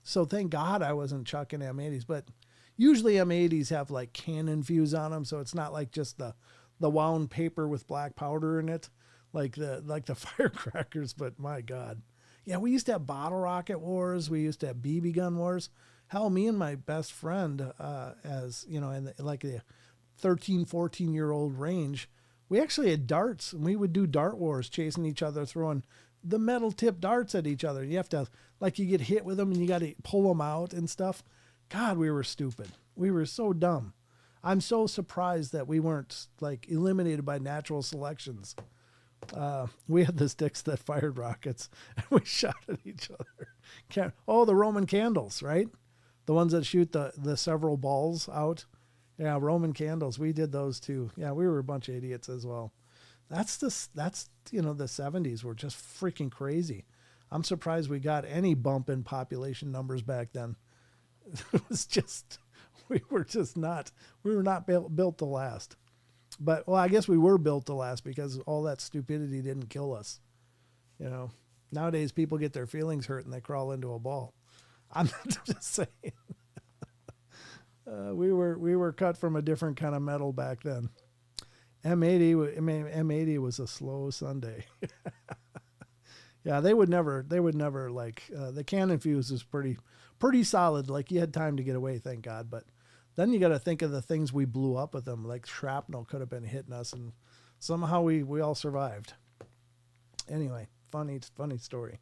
So thank God I wasn't chucking M80s. But usually M80s have like cannon fuse on them, so it's not like just the wound paper with black powder in it, like the firecrackers. But my God, yeah, we used to have bottle rocket wars. We used to have BB gun wars. Hell, me and my best friend, as you know, in like the 13, 14-year-old range, we actually had darts, and we would do dart wars, chasing each other, throwing the metal tip darts at each other. You have to, like, you get hit with them and you got to pull them out and stuff. God, we were stupid. We were so dumb. I'm so surprised that we weren't like eliminated by natural selections. We had the sticks that fired rockets and we shot at each other. The Roman candles, right? The ones that shoot the several balls out. Yeah, Roman candles. We did those too. Yeah, we were a bunch of idiots as well. That's the 70s were just freaking crazy. I'm surprised we got any bump in population numbers back then. It was just, we were not built to last. But, well, I guess we were built to last because all that stupidity didn't kill us. You know, nowadays people get their feelings hurt and they crawl into a ball. I'm just saying. We were cut from a different kind of metal back then. M80 was a slow Sunday. Yeah, they would never like, the cannon fuse was pretty solid. Like you had time to get away, thank God. But then you got to think of the things we blew up with them. Like shrapnel could have been hitting us, and somehow we all survived. Anyway, funny story.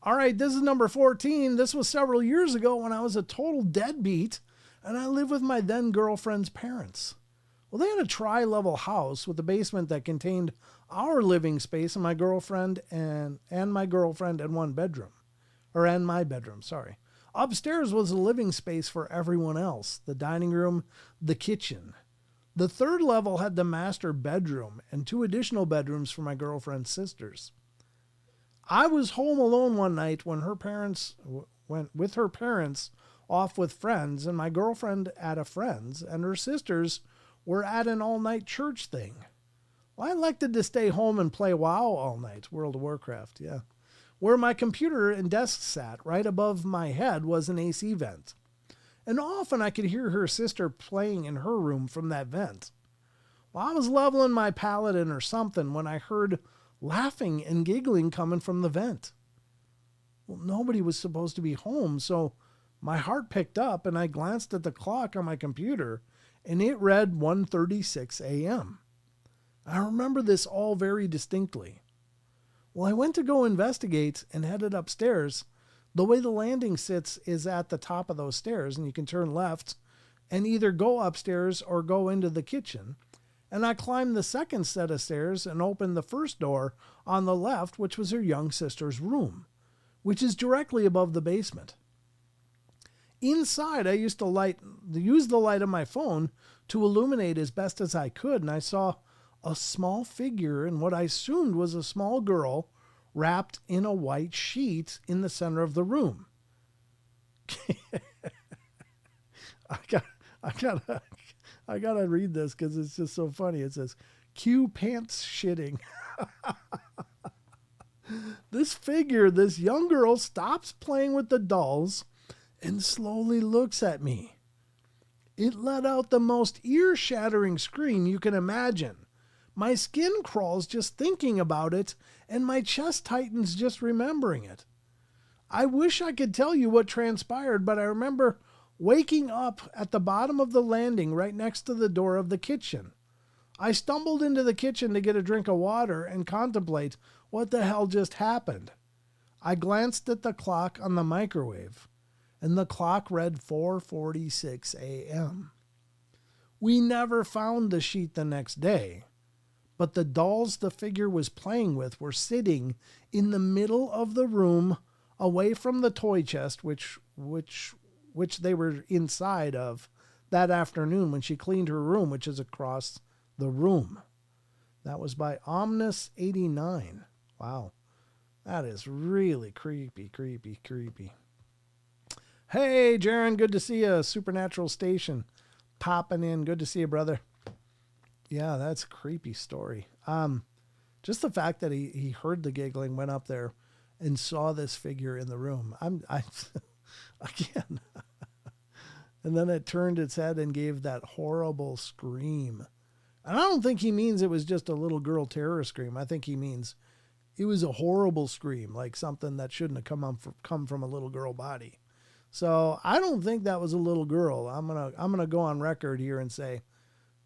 All right, this is number 14. This was several years ago when I was a total deadbeat, and I lived with my then girlfriend's parents. Well, they had a tri-level house with a basement that contained our living space and my girlfriend and my girlfriend and one bedroom. Or and my bedroom, sorry. Upstairs was a living space for everyone else, the dining room, the kitchen. The third level had the master bedroom and 2 additional bedrooms for my girlfriend's sisters. I was home alone one night when her parents went with her parents off with friends, and my girlfriend at a friend's, and her sisters were at an all-night church thing. Well, I elected to stay home and play WoW all night, World of Warcraft, yeah. Where my computer and desk sat, right above my head, was an AC vent. And often I could hear her sister playing in her room from that vent. Well, I was leveling my paladin or something when I heard laughing and giggling coming from the vent. Well, nobody was supposed to be home, so my heart picked up and I glanced at the clock on my computer, and it read 1:36 a.m. I remember this all very distinctly. Well, I went to go investigate and headed upstairs. The way the landing sits is at the top of those stairs, and you can turn left and either go upstairs or go into the kitchen. And I climbed the second set of stairs and opened the first door on the left, which was her young sister's room, which is directly above the basement. Inside, I used to use the light of my phone to illuminate as best as I could, and I saw a small figure in what I assumed was a small girl wrapped in a white sheet in the center of the room. I gotta read this because it's just so funny. It says, "Cue pants shitting." This figure, this young girl, stops playing with the dolls and slowly looks at me. It let out the most ear-shattering scream you can imagine. My skin crawls just thinking about it, and my chest tightens just remembering it. I wish I could tell you what transpired, but I remember waking up at the bottom of the landing right next to the door of the kitchen. I stumbled into the kitchen to get a drink of water and contemplate what the hell just happened. I glanced at the clock on the microwave, and the clock read 4:46 a.m. We never found the sheet the next day, but the dolls the figure was playing with were sitting in the middle of the room, away from the toy chest, which they were inside of that afternoon when she cleaned her room, which is across the room. That was by Omnis89. Wow. That is really creepy. Hey, Jaron, good to see you. Supernatural Station popping in. Good to see you, brother. Yeah, that's a creepy story. Just the fact that he heard the giggling, went up there and saw this figure in the room. Again. And then it turned its head and gave that horrible scream. And I don't think he means it was just a little girl terror scream. I think he means it was a horrible scream, like something that shouldn't have come from a little girl body. So I don't think that was a little girl. I'm gonna go on record here and say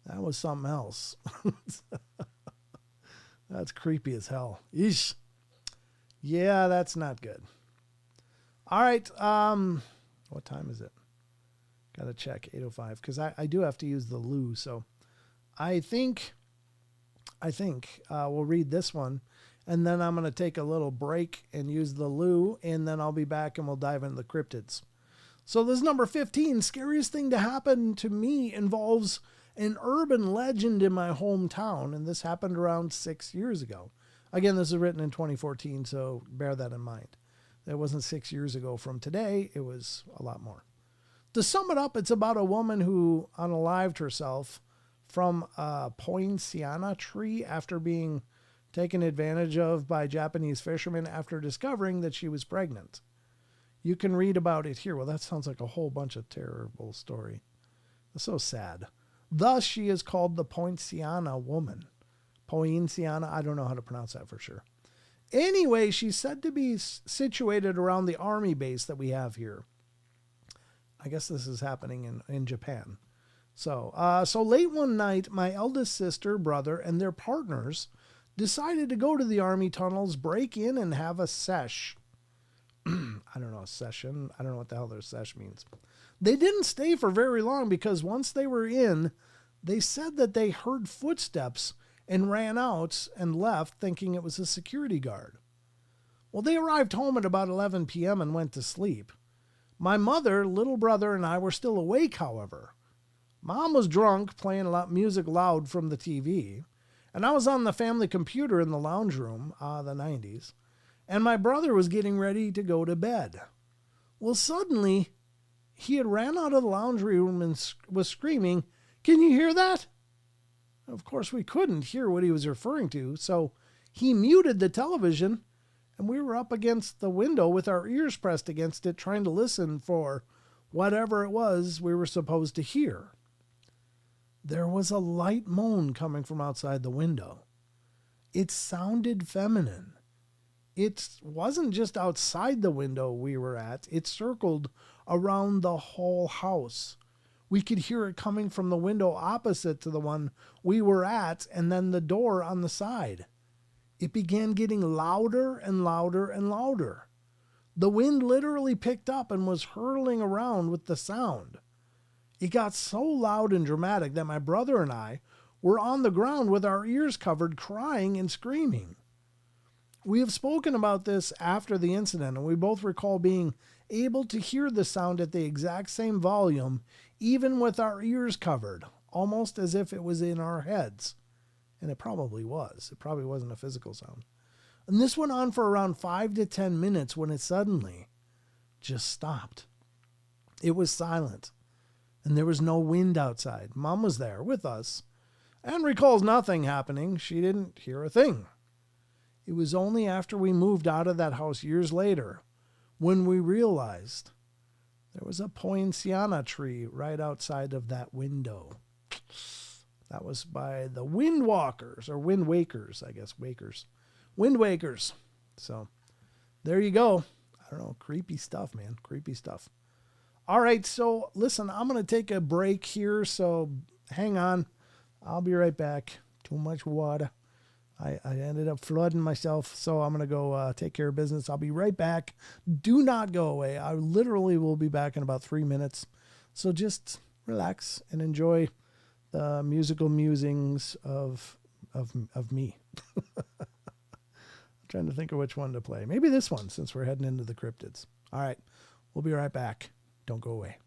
that was something else. That's creepy as hell. Eesh. Yeah, that's not good. All right. What time is it? Got to check 8:05 because I do have to use the loo. So I think we'll read this one, and then I'm going to take a little break and use the loo, and then I'll be back and we'll dive into the cryptids. So this number 15, scariest thing to happen to me, involves an urban legend in my hometown, and this happened around 6 years ago. Again, this is written in 2014, so bear that in mind. It wasn't 6 years ago from today. It was a lot more. To sum it up, it's about a woman who unalived herself from a poinciana tree after being taken advantage of by Japanese fishermen after discovering that she was pregnant. You can read about it here. Well, that sounds like a whole bunch of terrible story. It's so sad. Thus, she is called the poinciana woman. Poinciana, I don't know how to pronounce that for sure. Anyway, she's said to be situated around the army base that we have here. I guess this is happening in Japan. So late one night, my eldest sister, brother, and their partners decided to go to the army tunnels, break in, and have a sesh. I don't know, a session. I don't know what the hell their sesh means. They didn't stay for very long because once they were in, they said that they heard footsteps and ran out and left thinking it was a security guard. Well, they arrived home at about 11 p.m. and went to sleep. My mother, little brother, and I were still awake, however. Mom was drunk, playing music loud from the TV, and I was on the family computer in the lounge room, the 90s, and my brother was getting ready to go to bed. Well, suddenly, he had ran out of the lounge room and was screaming, "Can you hear that?" Of course, we couldn't hear what he was referring to, so he muted the television, and we were up against the window with our ears pressed against it, trying to listen for whatever it was we were supposed to hear. There was a light moan coming from outside the window. It sounded feminine. It wasn't just outside the window we were at. It circled around the whole house. We could hear it coming from the window opposite to the one we were at, and then the door on the side. It began getting louder and louder and louder. The wind literally picked up and was hurtling around with the sound. It got so loud and dramatic that my brother and I were on the ground with our ears covered, crying and screaming. We have spoken about this after the incident, and we both recall being able to hear the sound at the exact same volume, even with our ears covered, almost as if it was in our heads. And it probably was. It probably wasn't a physical sound. And this went on for around 5 to 10 minutes when it suddenly just stopped. It was silent, and there was no wind outside. Mom was there with us and recalls nothing happening. She didn't hear a thing. It was only after we moved out of that house years later when we realized there was a poinciana tree right outside of that window. That was by the Windwalkers, or Wind Wakers, I guess. Wind Wakers. So, there you go. I don't know. Creepy stuff, man. Creepy stuff. All right, so listen, I'm going to take a break here, so hang on. I'll be right back. Too much water. I ended up flooding myself, so I'm going to go take care of business. I'll be right back. Do not go away. I literally will be back in about 3 minutes. So just relax and enjoy the musical musings of of me. I'm trying to think of which one to play. Maybe this one, since we're heading into the cryptids. All right, we'll be right back. Don't go away.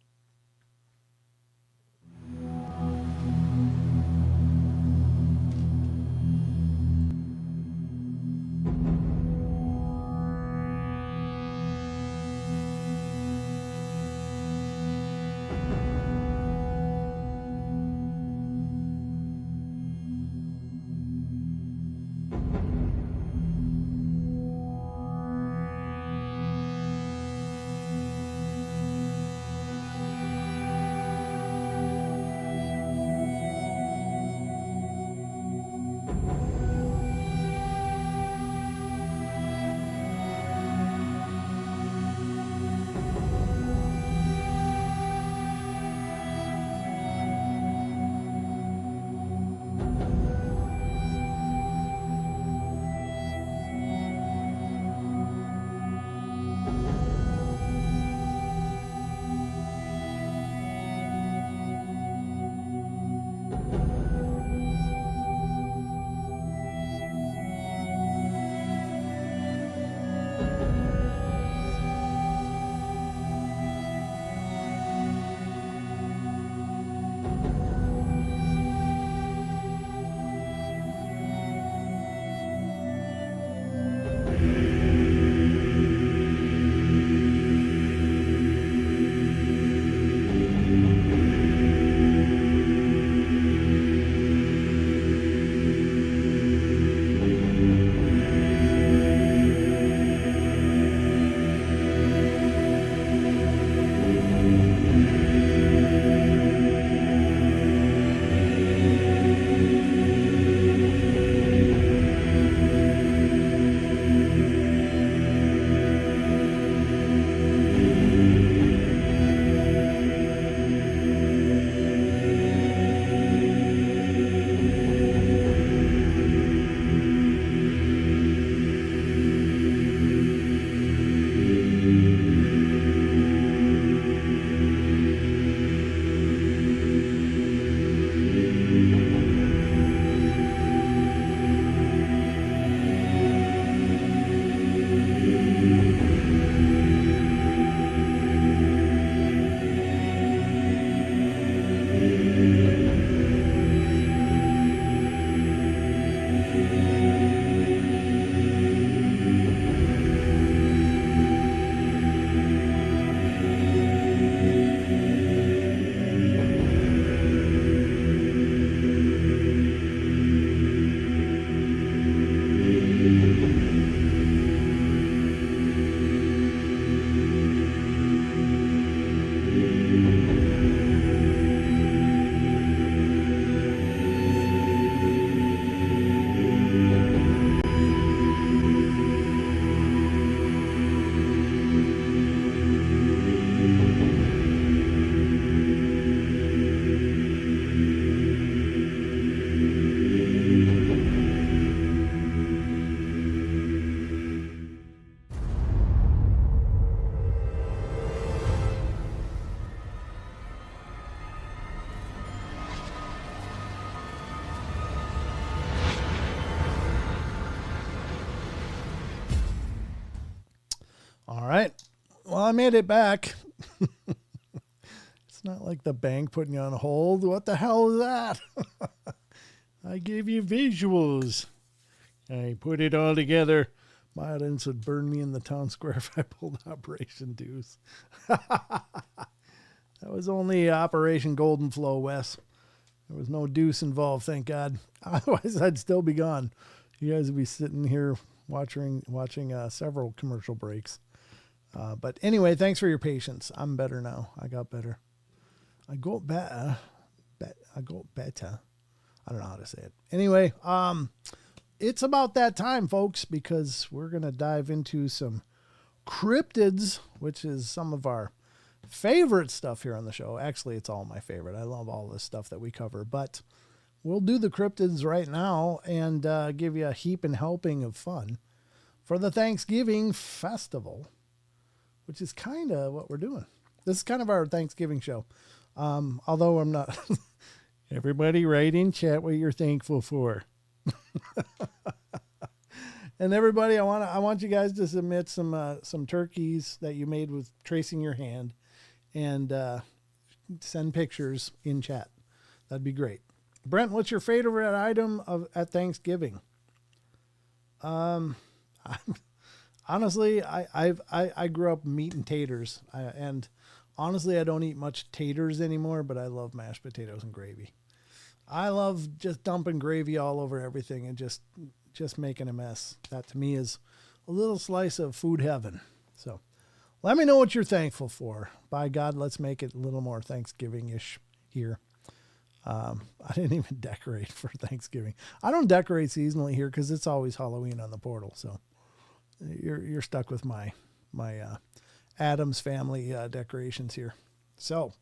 All right. Well, I made it back. It's not like the bank putting you on hold. What the hell is that? I gave you visuals. I put it all together. My audience would burn me in the town square if I pulled Operation Deuce. That was only Operation Golden Flow, Wes. There was no deuce involved, thank God. Otherwise, I'd still be gone. You guys would be sitting here watching several commercial breaks. But anyway, thanks for your patience. I'm better now. I got better. I go better. I don't know how to say it. Anyway, it's about that time, folks, because we're going to dive into some cryptids, which is some of our favorite stuff here on the show. Actually, it's all my favorite. I love all this stuff that we cover, but we'll do the cryptids right now and give you a heap and helping of fun for the Thanksgiving festival, which is kind of what we're doing. This is kind of our Thanksgiving show. Although I'm not. Everybody write in chat what you're thankful for. And everybody, I want you guys to submit some turkeys that you made with tracing your hand, and send pictures in chat. That'd be great. Brent, what's your favorite item at Thanksgiving? Honestly, I grew up eating taters, and honestly, I don't eat much taters anymore, but I love mashed potatoes and gravy. I love just dumping gravy all over everything and just making a mess. That to me is a little slice of food heaven. So let me know what you're thankful for. By God, let's make it a little more Thanksgiving-ish here. I didn't even decorate for Thanksgiving. I don't decorate seasonally here because it's always Halloween on the portal. So you're stuck with my Addams family decorations here. So,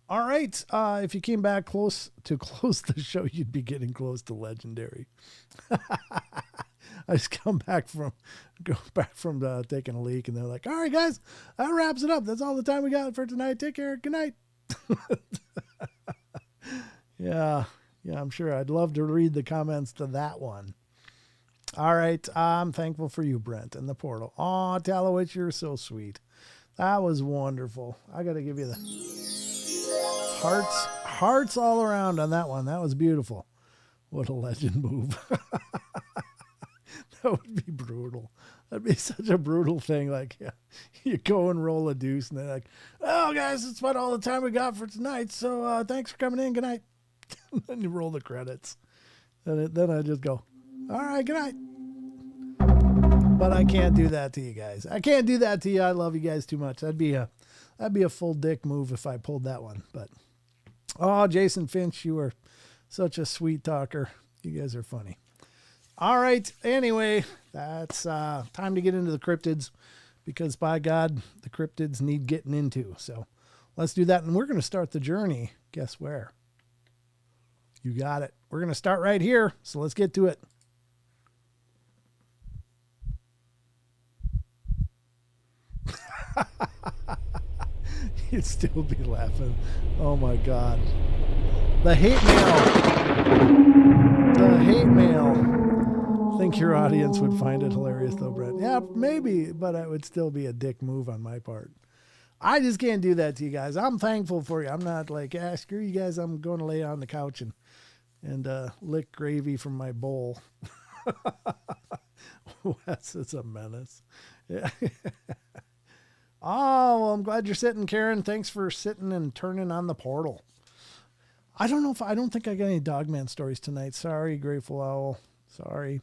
all right. If you came back close to close the show, you'd be getting close to legendary. I just go back from taking a leak, and they're like, "All right, guys, that wraps it up. That's all the time we got for tonight. Take care. Good night." Yeah, I'm sure. I'd love to read the comments to that one. All right, I'm thankful for you, Brent, and the portal. Oh, Talowich, you're so sweet. That was wonderful. I got to give you the hearts all around on that one. That was beautiful. What a legend move. That would be brutal. That'd be such a brutal thing. Like, yeah, you go and roll a deuce, and they're like, "Oh, guys, that's about all the time we got for tonight. So thanks for coming in. Good night." Then you roll the credits. Then I just go, "All right, good night." But I can't do that to you guys. I can't do that to you. I love you guys too much. That'd be a full dick move if I pulled that one. But oh, Jason Finch, you are such a sweet talker. You guys are funny. All right. Anyway, that's time to get into the cryptids, because by God, the cryptids need getting into. So let's do that. And we're going to start the journey. Guess where? You got it. We're going to start right here. So let's get to it. You'd still be laughing. Oh my God. The hate mail. I think your audience would find it hilarious though, Brett. Yeah, maybe, but it would still be a dick move on my part. I just can't do that to you guys. I'm thankful for you. I'm not like, screw you guys. I'm going to lay on the couch and lick gravy from my bowl. Wes is a menace. Yeah. Oh, well, I'm glad you're sitting, Karen. Thanks for sitting and turning on the portal. I don't think I got any Dogman stories tonight. Sorry, Grateful Owl. Sorry.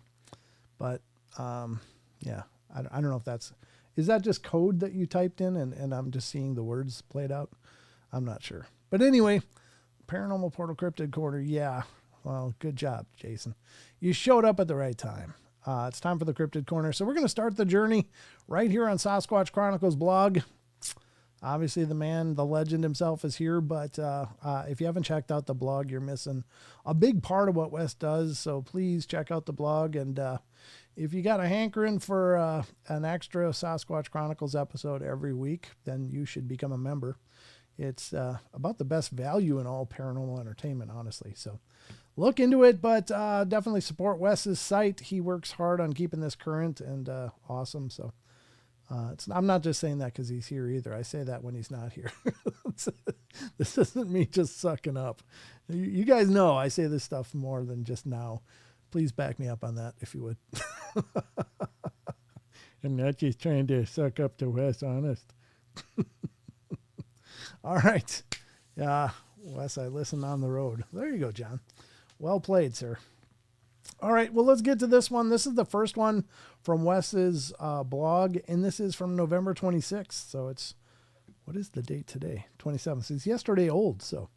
But, yeah, I don't know if is that just code that you typed in and I'm just seeing the words played out? I'm not sure. But anyway, Paranormal Portal Cryptid Corner. Yeah. Well, good job, Jason. You showed up at the right time. It's time for the Cryptid Corner. So we're going to start the journey right here on Sasquatch Chronicles blog. Obviously, the man, the legend himself is here. But if you haven't checked out the blog, you're missing a big part of what Wes does. So please check out the blog. And if you got a hankering for an extra Sasquatch Chronicles episode every week, then you should become a member. It's about the best value in all paranormal entertainment, honestly. So look into it, but definitely support Wes's site. He works hard on keeping this current and awesome. So I'm not just saying that because he's here either. I say that when he's not here. This isn't me just sucking up. You guys know I say this stuff more than just now. Please back me up on that if you would. I'm not just trying to suck up to Wes, honest. All right. Yeah, Wes, I listen on the road. There you go, John. Well played, sir. All right, well, let's get to this one. This is the first one from Wes's blog, and this is from November 26th. So what is the date today? 27th. It's yesterday old, so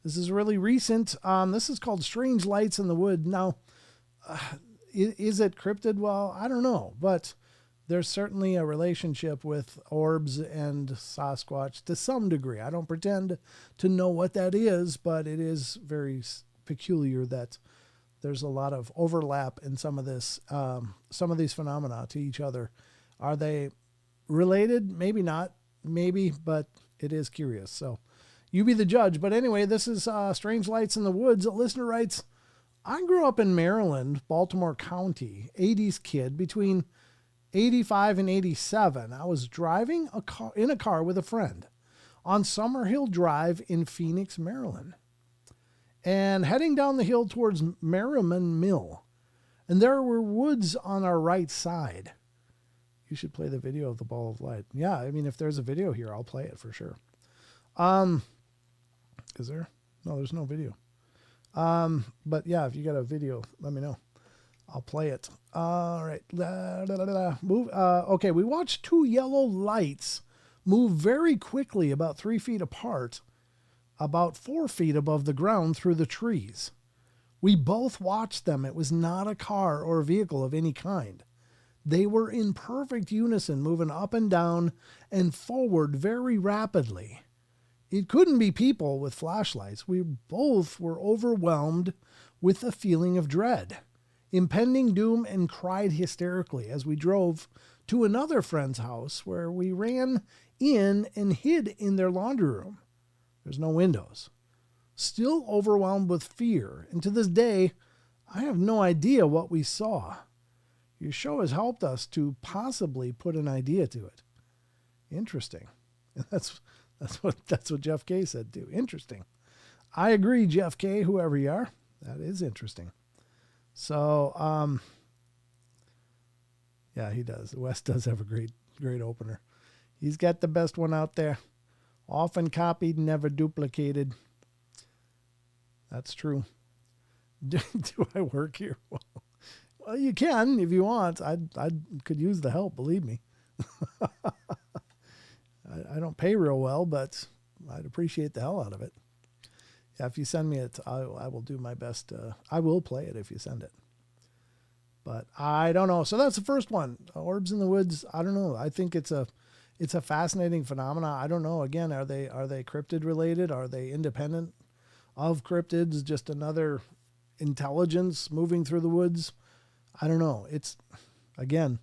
this is really recent. This is called Strange Lights in the Wood. Now, is it cryptid? Well, I don't know, but there's certainly a relationship with orbs and Sasquatch to some degree. I don't pretend to know what that is, but it is very peculiar that there's a lot of overlap in some of these phenomena to each other. Are they related? Maybe not. Maybe, but it is curious. So you be the judge. But anyway, this is Strange Lights in the Woods. A listener writes, I grew up in Maryland, Baltimore County, 80s kid. Between 85 and 87, I was driving in a car with a friend on Summerhill Drive in Phoenix, Maryland, and heading down the hill towards Merriman Mill. And there were woods on our right side. You should play the video of the ball of light. Yeah, I mean, if there's a video here, I'll play it for sure. Is there? No, there's no video. But yeah, if you got a video, let me know. I'll play it. All right. Move. Okay, we watched two yellow lights move very quickly, about 3 feet apart, about 4 feet above the ground through the trees. We both watched them. It was not a car or a vehicle of any kind. They were in perfect unison, moving up and down and forward very rapidly. It couldn't be people with flashlights. We both were overwhelmed with a feeling of dread, impending doom, and cried hysterically as we drove to another friend's house where we ran in and hid in their laundry room. There's no windows. Still overwhelmed with fear, and to this day, I have no idea what we saw. Your show has helped us to possibly put an idea to it. Interesting. And that's what Jeff K said too. Interesting. I agree, Jeff K, whoever you are. That is interesting. So, yeah, he does. Wes does have a great opener. He's got the best one out there. Often copied, never duplicated. That's true. Do I work here? Well, you can if you want. I could use the help, believe me. I don't pay real well, but I'd appreciate the hell out of it. Yeah, if you send me it, I will do my best. I will play it if you send it. But I don't know. So that's the first one. Orbs in the woods. I don't know. I think it's a fascinating phenomenon. I don't know. Again, are they cryptid related? Are they independent of cryptids? Just another intelligence moving through the woods? I don't know. It's, again,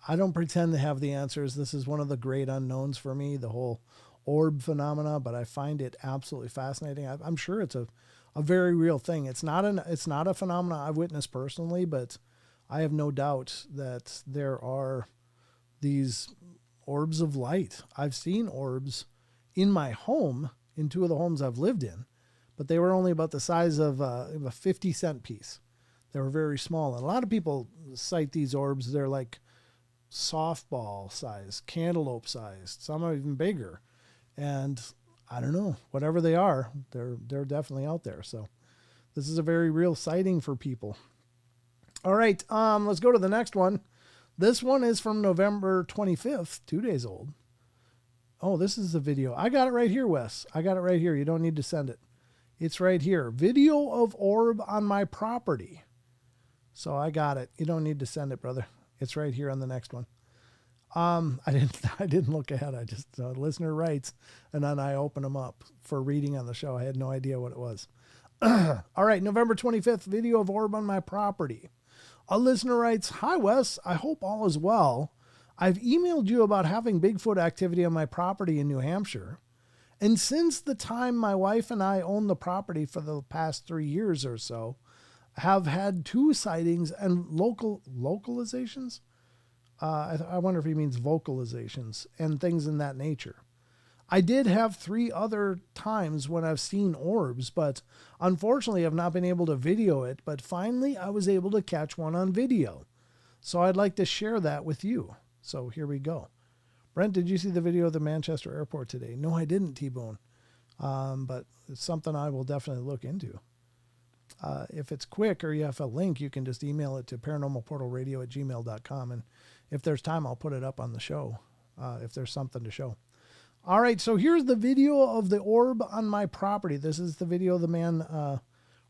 I don't pretend to have the answers. This is one of the great unknowns for me, the whole orb phenomena, but I find it absolutely fascinating. I'm sure it's a very real thing. It's not a phenomenon I've witnessed personally, but I have no doubt that there are these orbs of light. I've seen orbs in my home, in two of the homes I've lived in, but they were only about the size of a 50-cent piece. They were very small. And a lot of people cite these orbs. They're like softball size, cantaloupe sized. Some are even bigger. And I don't know, whatever they are, they're definitely out there. So this is a very real sighting for people. All right, let's go to the next one. This one is from November 25th, 2 days old. Oh, this is the video. I got it right here, Wes. I got it right here. You don't need to send it. It's right here. Video of orb on my property. So I got it. You don't need to send it, brother. It's right here on the next one. I didn't look ahead. I just, listener writes, and then I open them up for reading on the show. I had no idea what it was. All right, November 25th, video of orb on my property. A listener writes, "Hi, Wes. I hope all is well. I've emailed you about having Bigfoot activity on my property in New Hampshire. And since the time my wife and I own the property for the past 3 years or so, have had 2 sightings and localizations. I wonder if he means vocalizations and things in that nature. I did have 3 other times when I've seen orbs, but unfortunately I've not been able to video it, but finally I was able to catch one on video. So I'd like to share that with you. So here we go. Brent, did you see the video of the Manchester airport today? No, I didn't, T-Bone. But it's something I will definitely look into. If it's quick or you have a link, you can just email it to paranormalportalradio@gmail.com. And if there's time, I'll put it up on the show, if there's something to show. All right, so here's the video of the orb on my property. This is the video the man,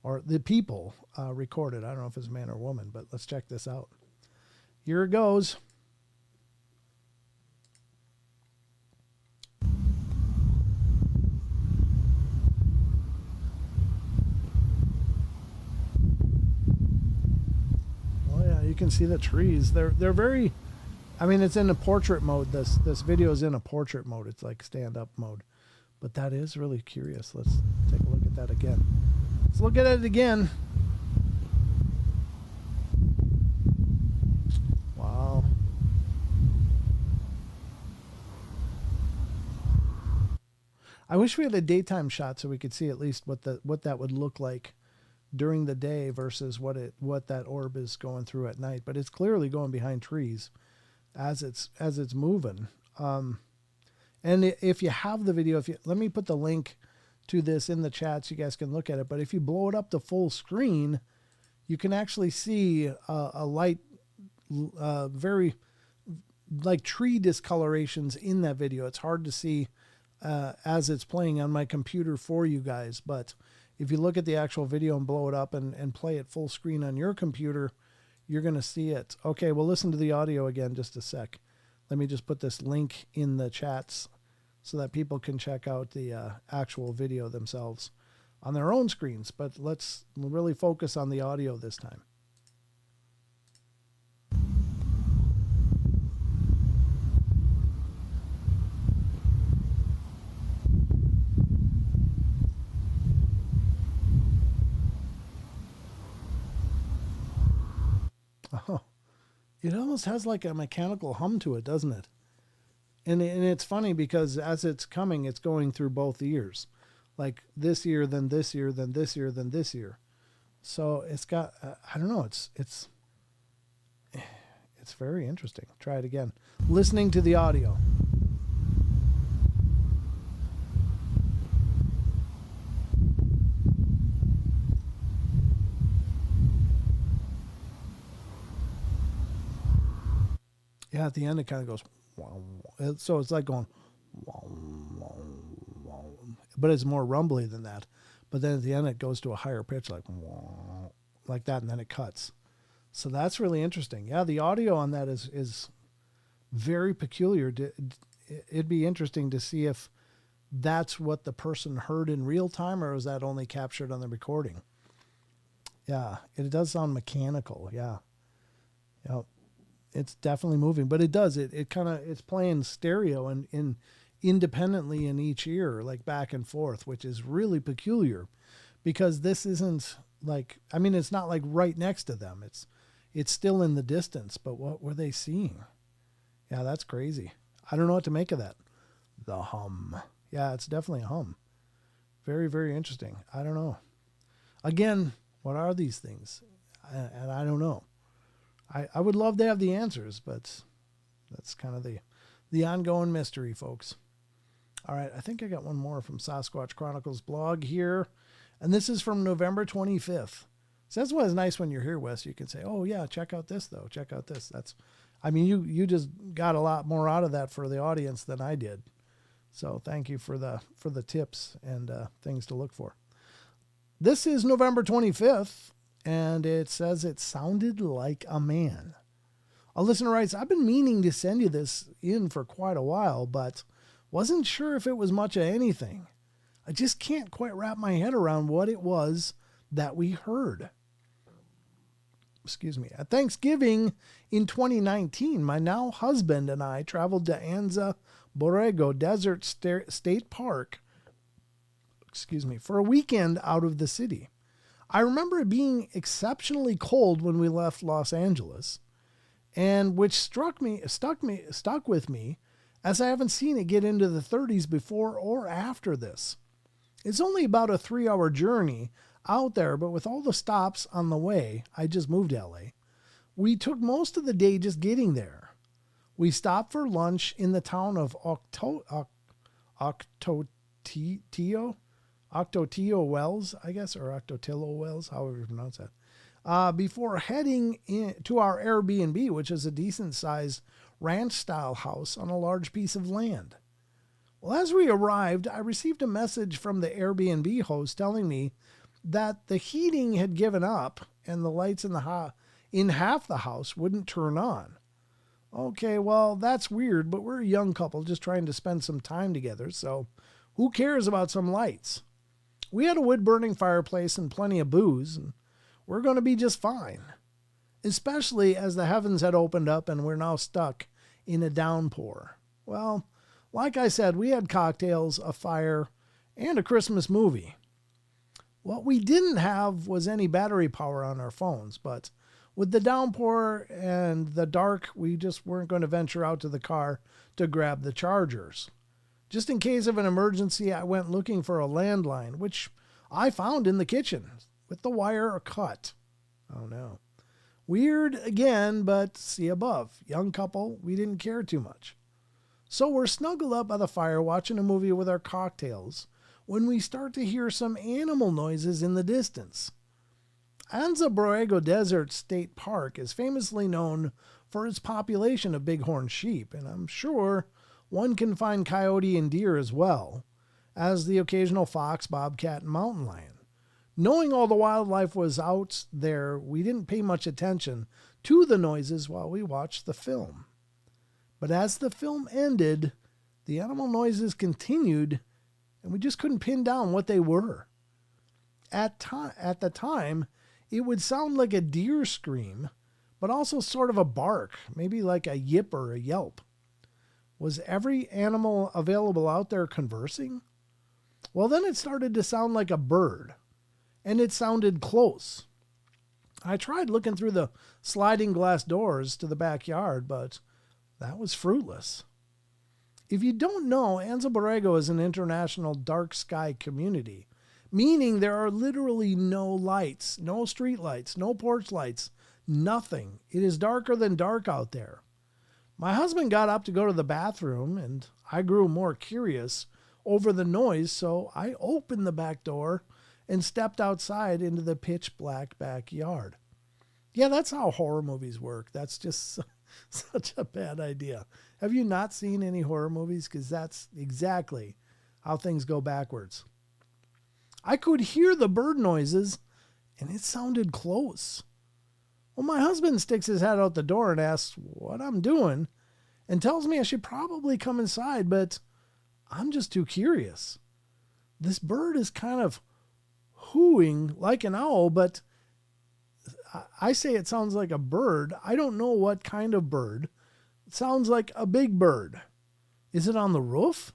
or the people recorded. I don't know if it's a man or woman, but let's check this out. Here it goes. You can see the trees. They're very, I mean, it's in a portrait mode. This video is in a portrait mode. It's like stand-up mode. But that is really curious. Let's take a look at that again. Let's look at it again. I wish we had a daytime shot so we could see at least what that would look like during the day versus what that orb is going through at night. But it's clearly going behind trees as it's moving. And if you have the video, let me put the link to this in the chat so you guys can look at it. But if you blow it up to full screen, you can actually see a light, very like tree discolorations in that video. It's hard to see as it's playing on my computer for you guys. But if you look at the actual video and blow it up and play it full screen on your computer, you're going to see it. Okay, we'll listen to the audio again just a sec. Let me just put this link in the chats so that people can check out the actual video themselves on their own screens. But let's really focus on the audio this time. Oh, it almost has like a mechanical hum to it, doesn't it? And it's funny because as it's coming, it's going through both ears. Like this ear, then this ear, then this ear, then this ear. So it's got, I don't know, it's very interesting. Try it again. Listening to the audio. Yeah, at the end it kind of goes, so it's like going, but it's more rumbly than that. But then at the end it goes to a higher pitch, like that, and then it cuts. So that's really interesting. Yeah, the audio on that is very peculiar. It'd be interesting to see if that's what the person heard in real time, or is that only captured on the recording? Yeah, it does sound mechanical. Yeah. Yep. It's definitely moving, but it does. It kind of, it's playing stereo and independently in each ear, like back and forth, which is really peculiar because this isn't like, I mean, it's not like right next to them. It's still in the distance, but what were they seeing? Yeah, that's crazy. I don't know what to make of that. The hum. Yeah, it's definitely a hum. Very, very interesting. I don't know. Again, what are these things? And I don't know. I would love to have the answers, but that's kind of the ongoing mystery, folks. All right, I think I got one more from Sasquatch Chronicles blog here, and this is from November 25th. So that's why it's nice when you're here, Wes. You can say, "Oh yeah, check out this though. Check out this." That's, I mean, you just got a lot more out of that for the audience than I did. So thank you for the tips and things to look for. This is November 25th. And it says it sounded like a man. A listener writes, I've been meaning to send you this in for quite a while, but wasn't sure if it was much of anything. I just can't quite wrap my head around what it was that we heard. Excuse me. At Thanksgiving in 2019, my now husband and I traveled to Anza Borrego Desert State Park, for a weekend out of the city. I remember it being exceptionally cold when we left Los Angeles, and which stuck with me, as I haven't seen it get into the 30s before or after this. It's only about a 3-hour journey out there, but with all the stops on the way, I just moved to LA. We took most of the day just getting there. We stopped for lunch in the town of Ocotillo Wells, I guess, or Ocotillo Wells, however you pronounce that, before heading to our Airbnb, which is a decent-sized ranch-style house on a large piece of land. Well, as we arrived, I received a message from the Airbnb host telling me that the heating had given up and the lights in half the house wouldn't turn on. Okay, well, that's weird, but we're a young couple just trying to spend some time together, so who cares about some lights? We had a wood-burning fireplace and plenty of booze, and we're going to be just fine. Especially as the heavens had opened up and we're now stuck in a downpour. Well, like I said, we had cocktails, a fire, and a Christmas movie. What we didn't have was any battery power on our phones, but with the downpour and the dark, we just weren't going to venture out to the car to grab the chargers. Just in case of an emergency, I went looking for a landline, which I found in the kitchen with the wire cut. Oh no. Weird again, but see above. Young couple, we didn't care too much. So we're snuggled up by the fire watching a movie with our cocktails when we start to hear some animal noises in the distance. Anza Borrego Desert State Park is famously known for its population of bighorn sheep, and I'm sure one can find coyote and deer as well as the occasional fox, bobcat, and mountain lion. Knowing all the wildlife was out there, we didn't pay much attention to the noises while we watched the film. But as the film ended, the animal noises continued, and we just couldn't pin down what they were. At the time, it would sound like a deer scream, but also sort of a bark, maybe like a yip or a yelp. Was every animal available out there conversing? Well, then it started to sound like a bird, and it sounded close. I tried looking through the sliding glass doors to the backyard, but that was fruitless. If you don't know, Anza Borrego is an international dark sky community, meaning there are literally no lights, no street lights, no porch lights, nothing. It is darker than dark out there. My husband got up to go to the bathroom, and I grew more curious over the noise, so I opened the back door and stepped outside into the pitch black backyard. Yeah, that's how horror movies work. That's just such a bad idea. Have you not seen any horror movies? Because that's exactly how things go backwards. I could hear the bird noises, and it sounded close. Well, my husband sticks his head out the door and asks what I'm doing and tells me I should probably come inside, but I'm just too curious. This bird is kind of hooing like an owl, but I say it sounds like a bird. I don't know what kind of bird. It sounds like a big bird. Is it on the roof?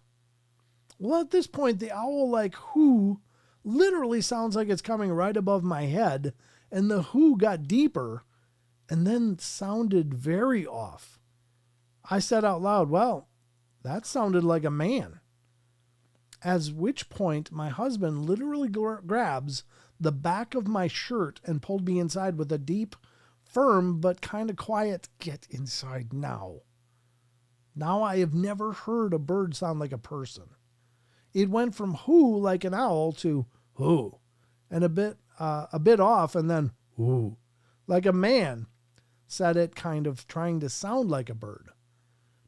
Well, at this point, the owl-like hoo literally sounds like it's coming right above my head, and the hoo got deeper and then sounded very off. I said out loud, well, that sounded like a man. At which point, my husband literally grabs the back of my shirt and pulled me inside with a deep, firm, but kind of quiet, "Get inside now." Now I have never heard a bird sound like a person. It went from hoo like an owl to hoo, and a bit off, and then hoo, like a man said it, kind of trying to sound like a bird.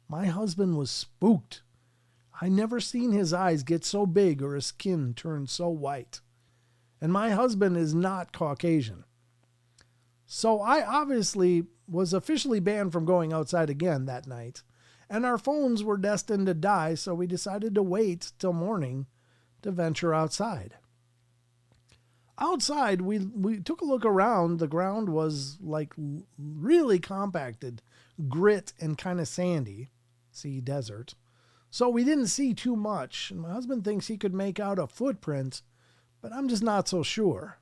My husband was spooked. I never seen his eyes get so big or his skin turn so white. And my husband is not Caucasian. So I obviously was officially banned from going outside again that night, and our phones were destined to die, so we decided to wait till morning to venture outside. Outside, we took a look around. The ground was like really compacted, grit and kind of sandy, see desert. So we didn't see too much, and my husband thinks he could make out a footprint, but I'm just not so sure.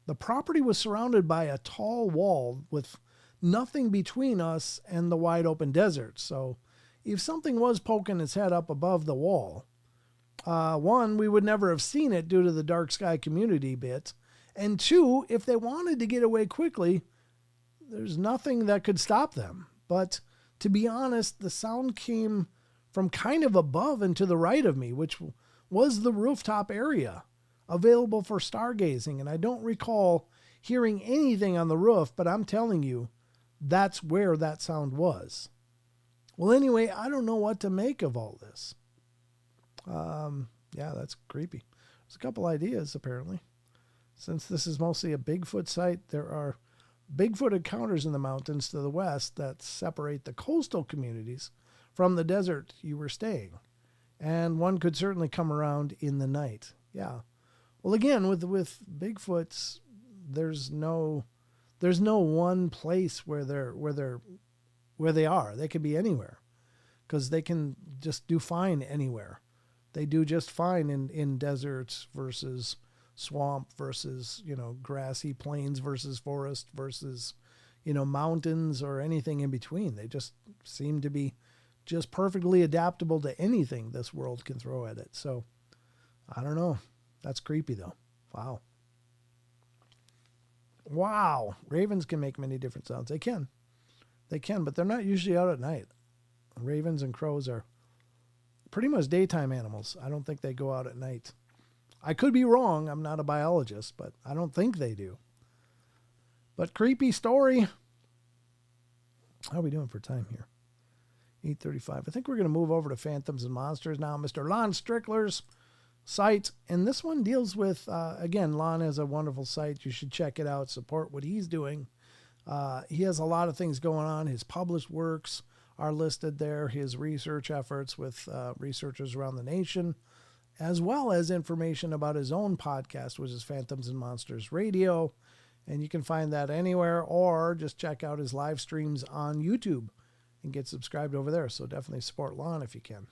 The property was surrounded by a tall wall with nothing between us and the wide open desert, so if something was poking its head up above the wall, one, we would never have seen it due to the dark sky community bit, and two, if they wanted to get away quickly, there's nothing that could stop them. But to be honest, the sound came from kind of above and to the right of me, which was the rooftop area available for stargazing, and I don't recall hearing anything on the roof, but I'm telling you, that's where that sound was. Well, anyway, I don't know what to make of all this. Yeah, that's creepy. There's a couple ideas, apparently. Since this is mostly a Bigfoot site, there are Bigfoot encounters in the mountains to the west that separate the coastal communities from the desert you were staying. And one could certainly come around in the night. Yeah. Well, again, with Bigfoots, there's no one place where they are. They could be anywhere, because they can just do fine anywhere. They do just fine in deserts versus swamp versus, grassy plains versus forest versus, mountains or anything in between. They just seem to be just perfectly adaptable to anything this world can throw at it. So, I don't know. That's creepy, though. Wow. Wow. Ravens can make many different sounds. They can, but they're not usually out at night. Ravens and crows are pretty much daytime animals. I don't think they go out at night. I could be wrong. I'm not a biologist, but I don't think they do. But creepy story. How are we doing for time here? 8:35. I think we're going to move over to Phantoms and Monsters now. Mr. Lon Strickler's site. And this one deals with, again, Lon has a wonderful site. You should check it out. Support what he's doing. He has a lot of things going on. His published works are listed there. His research efforts with researchers around the nation, as well as information about his own podcast, which is Phantoms and Monsters Radio. And you can find that anywhere, or just check out his live streams on YouTube and get subscribed over there. So definitely support Lon if you can.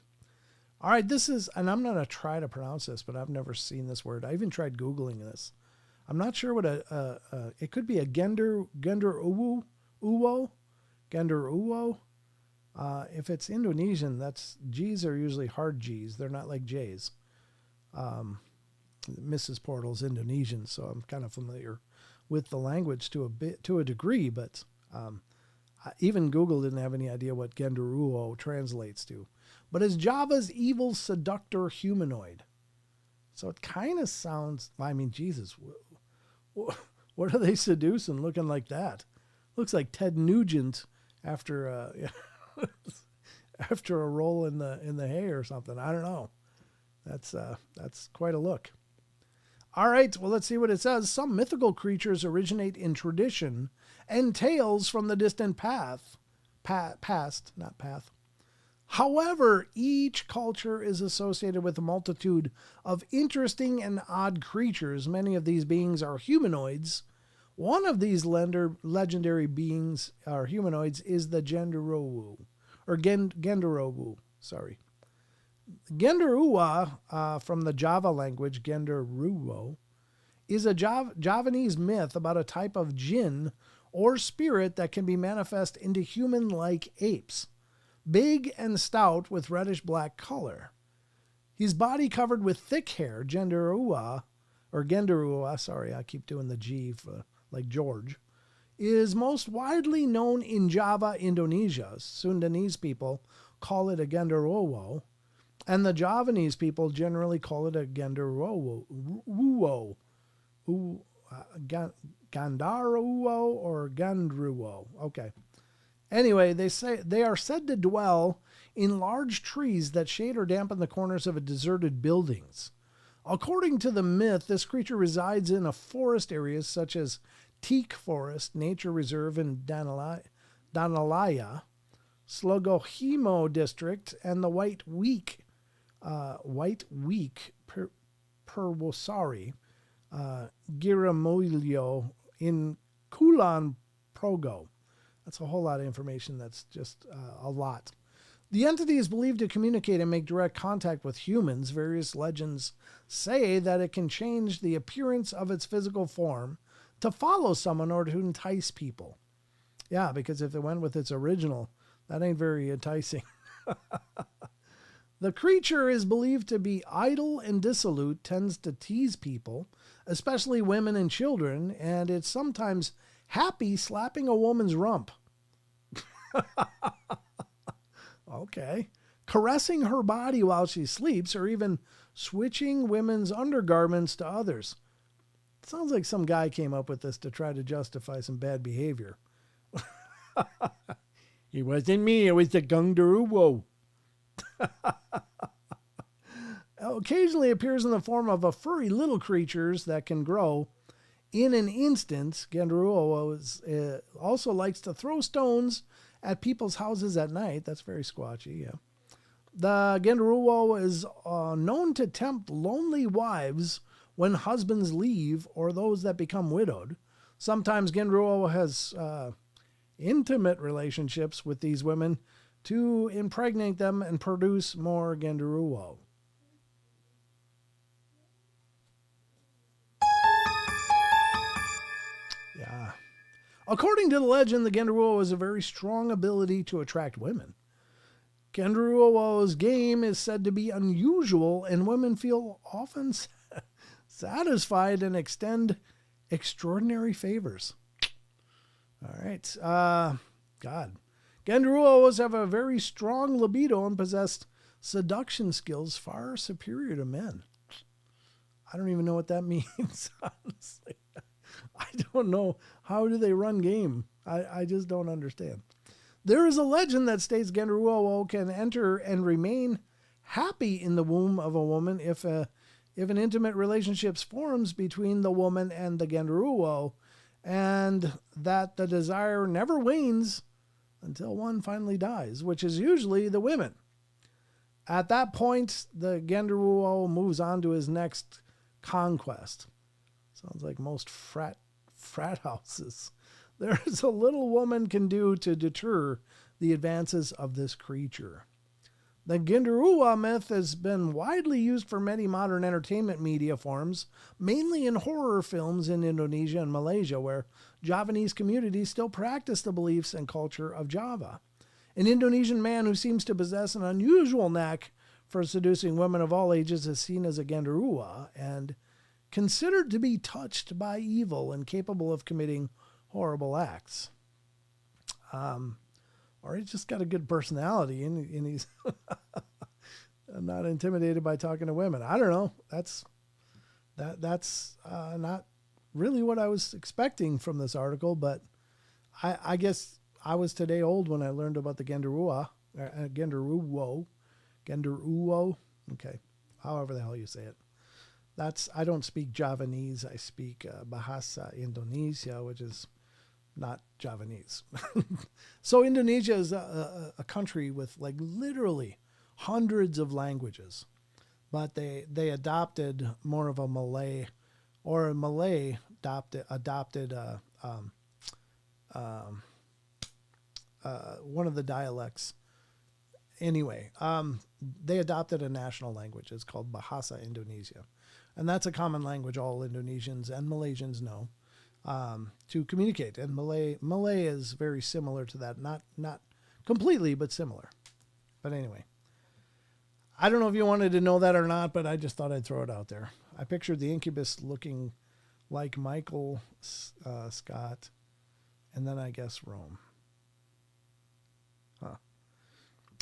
All right, this is, and I'm going to try to pronounce this, but I've never seen this word. I even tried Googling this. I'm not sure what it could be a Gender Uwo. If it's Indonesian, that's G's are usually hard G's. They're not like J's. Mrs. Portal's Indonesian, so I'm kind of familiar with the language to a degree, but even Google didn't have any idea what Genderuwo translates to. But it's Java's evil seductor humanoid. So it kind of sounds, I mean, Jesus, what are they seducing looking like that? Looks like Ted Nugent after after a roll in the hay or something. I don't know. That's quite a look. All right, well, let's see what it says. Some mythical creatures originate in tradition and tales from the distant past. However, each culture is associated with a multitude of interesting and odd creatures. Many of these beings are humanoids. One of these legendary beings or humanoids is the Genderuwo, or Genderuwo, sorry. Genderuwa, from the Java language, Genderuwo, is a Javanese myth about a type of jinn or spirit that can be manifest into human-like apes, big and stout with reddish-black color. His body covered with thick hair, Genderuwa, sorry, I keep doing the G for, like George, is most widely known in Java, Indonesia. Sundanese people call it a Genderuwo, and the Javanese people generally call it a Genderuwo, Gandaruwo or Gandruwo. Okay. Anyway, they are said to dwell in large trees that shade or dampen the corners of deserted buildings. According to the myth, this creature resides in forest areas such as Teak Forest Nature Reserve in Danalaya, Slogohimo District, and the White Week Perwosari, Giramulyo in Kulon Progo. That's a whole lot of information. That's just a lot. The entity is believed to communicate and make direct contact with humans. Various legends say that it can change the appearance of its physical form to follow someone or to entice people. Yeah, because if it went with its original, that ain't very enticing. The creature is believed to be idle and dissolute, tends to tease people, especially women and children, and it's sometimes happy slapping a woman's rump. Okay. Caressing her body while she sleeps, or even switching women's undergarments to others. Sounds like some guy came up with this to try to justify some bad behavior. It wasn't me, it was the Genderuwo. Occasionally appears in the form of a furry little creatures that can grow in an instant. Genderuwo also likes to throw stones at people's houses at night. That's very squatchy, yeah. The Genderuwo is known to tempt lonely wives when husbands leave or those that become widowed. Sometimes Genderuwo has intimate relationships with these women to impregnate them and produce more Genderuwo. Yeah. According to the legend, the Genderuwo has a very strong ability to attract women. Genderuo's game is said to be unusual, and women feel often satisfied and extend extraordinary favors. All right. God. Genderuos have a very strong libido and possess seduction skills far superior to men. I don't even know what that means, honestly. I don't know. How do they run game? I just don't understand. There is a legend that states Genderuo can enter and remain happy in the womb of a woman if an intimate relationship forms between the woman and the Genderuo, and that the desire never wanes until one finally dies, which is usually the women. At that point, the Genderuo moves on to his next conquest. Sounds like most frat houses. There is a little woman can do to deter the advances of this creature. The Genderuo myth has been widely used for many modern entertainment media forms, mainly in horror films in Indonesia and Malaysia, where Javanese communities still practice the beliefs and culture of Java. An Indonesian man who seems to possess an unusual knack for seducing women of all ages is seen as a Genderuo and considered to be touched by evil and capable of committing horrible acts. Or he's just got a good personality and he's not intimidated by talking to women. I don't know. That's not really what I was expecting from this article, but I guess I was today old when I learned about the Genderuo. Okay. However the hell you say it. I don't speak Javanese. I speak Bahasa Indonesia, which is not Javanese. So Indonesia is a country with like literally hundreds of languages, but they adopted more of a Malay, or Malay adopted one of the dialects. Anyway, they adopted a national language. It's called Bahasa Indonesia. And that's a common language all Indonesians and Malaysians know to communicate. And Malay is very similar to that. Not completely, but similar. But anyway, I don't know if you wanted to know that or not, but I just thought I'd throw it out there. I pictured the incubus looking like Michael Scott, and then I guess Rome. Huh.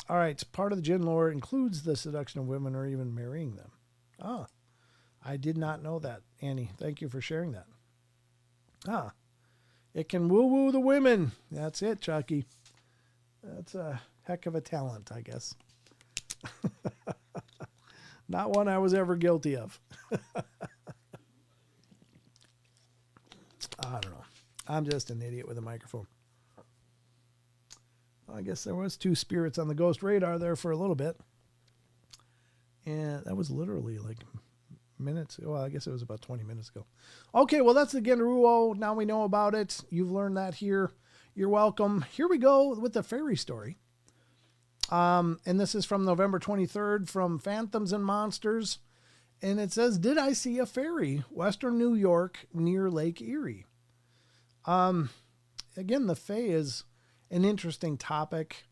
All right, part of the Jinn lore includes the seduction of women or even marrying them. Ah, I did not know that, Annie. Thank you for sharing that. Ah, it can woo-woo the women. That's it, Chucky. That's a heck of a talent, I guess. Not one I was ever guilty of. I don't know. I'm just an idiot with a microphone. I guess there was 2 spirits on the ghost radar there for a little bit. And that was literally like minutes. Well, I guess it was about 20 minutes ago. Okay, well, that's the Genderuo. Now we know about it. You've learned that here. You're welcome. Here we go with the fairy story. And this is from November 23rd from Phantoms and Monsters. And it says, did I see a fairy? Western New York near Lake Erie. Again, the fae is an interesting topic.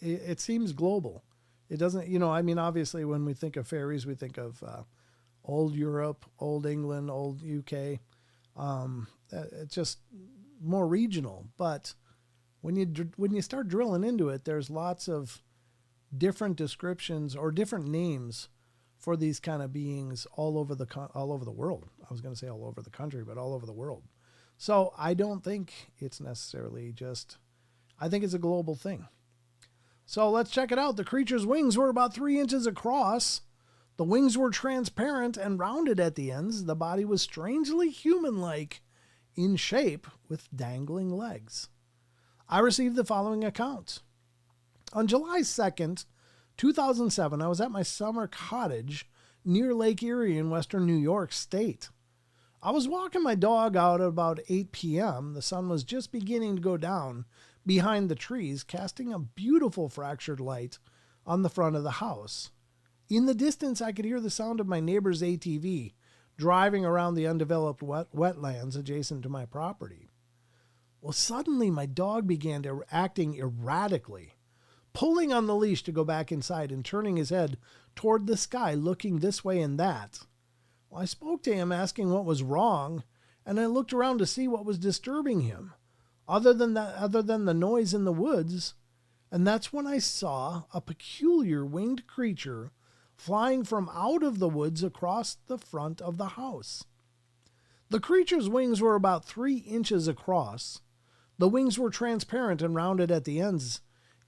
It seems global. It doesn't, obviously when we think of fairies, we think of old Europe, old England, old UK. It's just more regional. But when you start drilling into it, there's lots of different descriptions or different names for these kind of beings all over the world. I was going to say all over the country, but all over the world. So I don't think it's necessarily I think it's a global thing. So let's check it out. The creature's wings were about 3 inches across. The wings were transparent and rounded at the ends. The body was strangely human-like in shape with dangling legs. I received the following account. On July 2nd, 2007, I was at my summer cottage near Lake Erie in western New York State. I was walking my dog out at about 8 p.m. The sun was just beginning to go down behind the trees, casting a beautiful fractured light on the front of the house. In the distance, I could hear the sound of my neighbor's ATV driving around the undeveloped wetlands adjacent to my property. Well, suddenly my dog began acting erratically, pulling on the leash to go back inside and turning his head toward the sky, looking this way and that. Well, I spoke to him asking what was wrong, and I looked around to see what was disturbing him, other than the noise in the woods, and that's when I saw a peculiar winged creature flying from out of the woods across the front of the house. The creature's wings were about 3 inches across. The wings were transparent and rounded at the ends.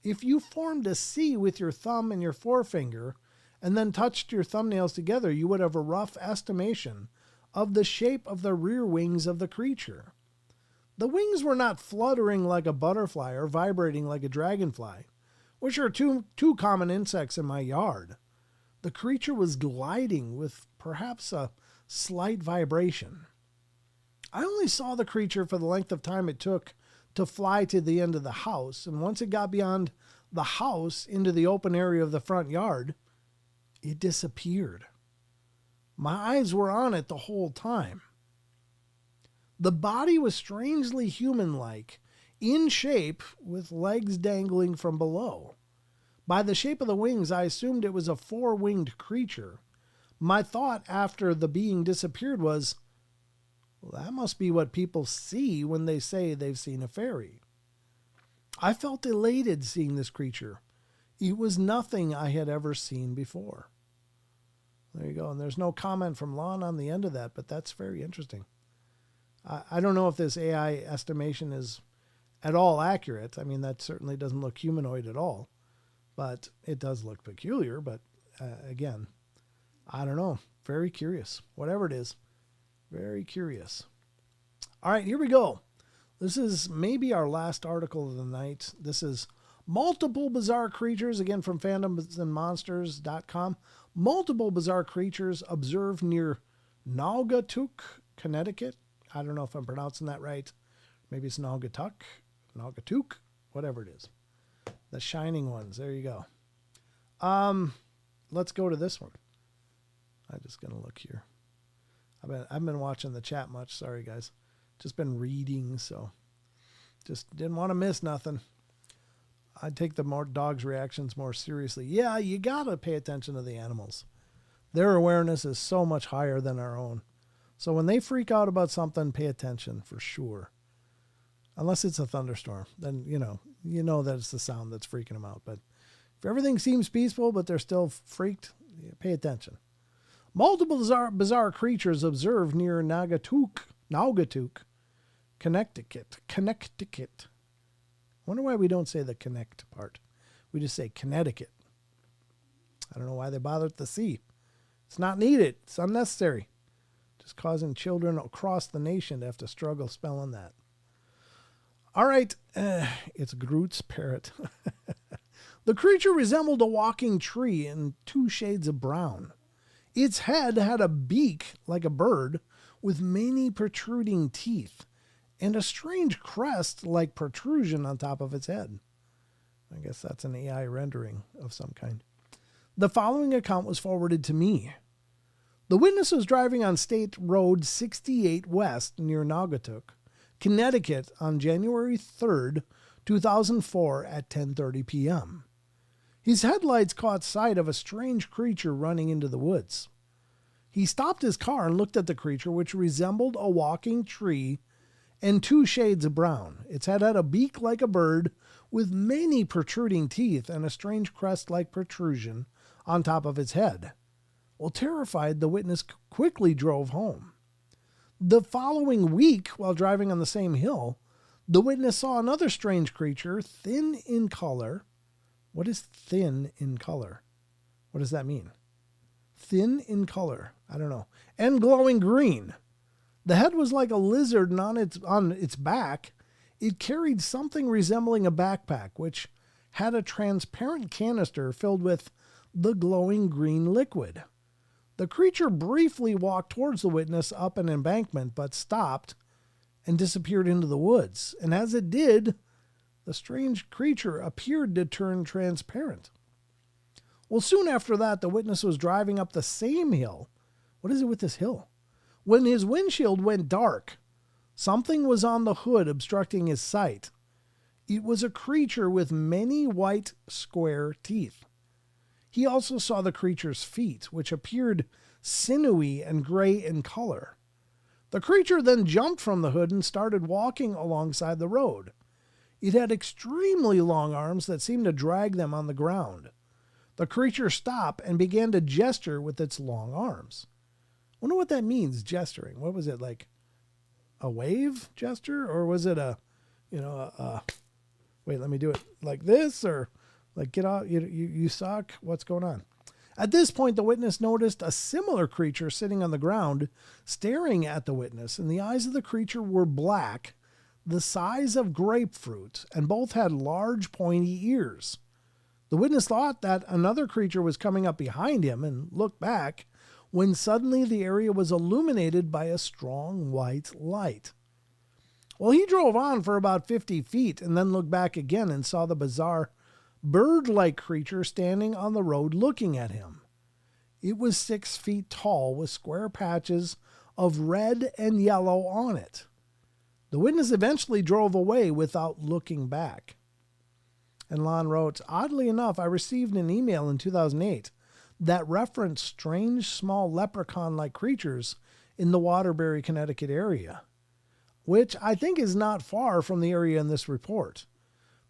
If you formed a C with your thumb and your forefinger and then touched your thumbnails together, you would have a rough estimation of the shape of the rear wings of the creature. The wings were not fluttering like a butterfly or vibrating like a dragonfly, which are two common insects in my yard. The creature was gliding with perhaps a slight vibration. I only saw the creature for the length of time it took to fly to the end of the house, and once it got beyond the house into the open area of the front yard, it disappeared. My eyes were on it the whole time. The body was strangely human-like, in shape, with legs dangling from below. By the shape of the wings, I assumed it was a 4-winged creature. My thought after the being disappeared was, well, that must be what people see when they say they've seen a fairy. I felt elated seeing this creature. It was nothing I had ever seen before. There you go. And there's no comment from Lon on the end of that, but that's very interesting. I don't know if this AI estimation is at all accurate. I mean, that certainly doesn't look humanoid at all, but it does look peculiar. But again, I don't know. Very curious. Whatever it is, very curious. All right, here we go. This is maybe our last article of the night. This is multiple bizarre creatures, again from fandomsandmonsters.com. Multiple bizarre creatures observed near Naugatuck, Connecticut. I don't know if I'm pronouncing that right. Maybe it's Naugatuck, whatever it is. The shining ones. There you go. Let's go to this one. I'm just going to look here. I've been watching the chat much. Sorry, guys. Just been reading, so just didn't want to miss nothing. I'd take the more dogs' reactions more seriously. Yeah, you got to pay attention to the animals. Their awareness is so much higher than our own. So when they freak out about something, pay attention for sure. Unless it's a thunderstorm, then you know that it's the sound that's freaking them out. But if everything seems peaceful, but they're still freaked, pay attention. Multiple bizarre creatures observed near Naugatuck, Connecticut. I wonder why we don't say the connect part. We just say Connecticut. I don't know why they bother with the C. It's not needed. It's unnecessary. Just causing children across the nation to have to struggle spelling that. All right. It's Groot's parrot. The creature resembled a walking tree in 2 shades of brown. Its head had a beak like a bird with many protruding teeth and a strange crest-like protrusion on top of its head. I guess that's an AI rendering of some kind. The following account was forwarded to me. The witness was driving on State Road 68 West near Naugatuck, Connecticut on January 3rd, 2004 at 10:30 p.m. His headlights caught sight of a strange creature running into the woods. He stopped his car and looked at the creature, which resembled a walking tree and 2 shades of brown. Its head had a beak like a bird with many protruding teeth and a strange crest-like protrusion on top of its head. Well, terrified, the witness quickly drove home. The following week, while driving on the same hill, the witness saw another strange creature, thin in color. What is thin in color? What does that mean? Thin in color. I don't know. And glowing green. The head was like a lizard, and on its back, it carried something resembling a backpack, which had a transparent canister filled with the glowing green liquid. The creature briefly walked towards the witness up an embankment, but stopped and disappeared into the woods. And as it did, the strange creature appeared to turn transparent. Well, soon after that, the witness was driving up the same hill. What is it with this hill? When his windshield went dark, something was on the hood obstructing his sight. It was a creature with many white square teeth. He also saw the creature's feet, which appeared sinewy and gray in color. The creature then jumped from the hood and started walking alongside the road. It had extremely long arms that seemed to drag them on the ground. The creature stopped and began to gesture with its long arms. I wonder what that means, gesturing. What was it, like a wave gesture? Or was it wait, let me do it like this, or like get out, you suck? What's going on? At this point, the witness noticed a similar creature sitting on the ground, staring at the witness, and the eyes of the creature were black, the size of grapefruit, and both had large pointy ears. The witness thought that another creature was coming up behind him and looked back, when suddenly the area was illuminated by a strong white light. Well, he drove on for about 50 feet and then looked back again and saw the bizarre bird-like creature standing on the road looking at him. It was 6 feet tall with square patches of red and yellow on it. The witness eventually drove away without looking back. And Lon wrote, oddly enough, I received an email in 2008 that referenced strange small leprechaun-like creatures in the Waterbury, Connecticut area, which I think is not far from the area in this report.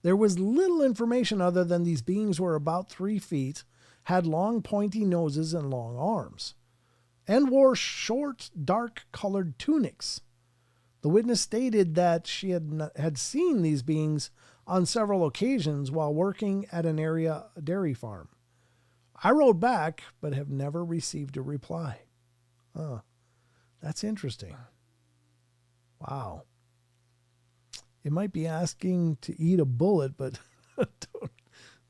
There was little information other than these beings were about 3 feet, had long pointy noses and long arms, and wore short, dark-colored tunics. The witness stated that she had seen these beings on several occasions while working at an area dairy farm. I wrote back, but have never received a reply. Oh, that's interesting. Wow. It might be asking to eat a bullet, but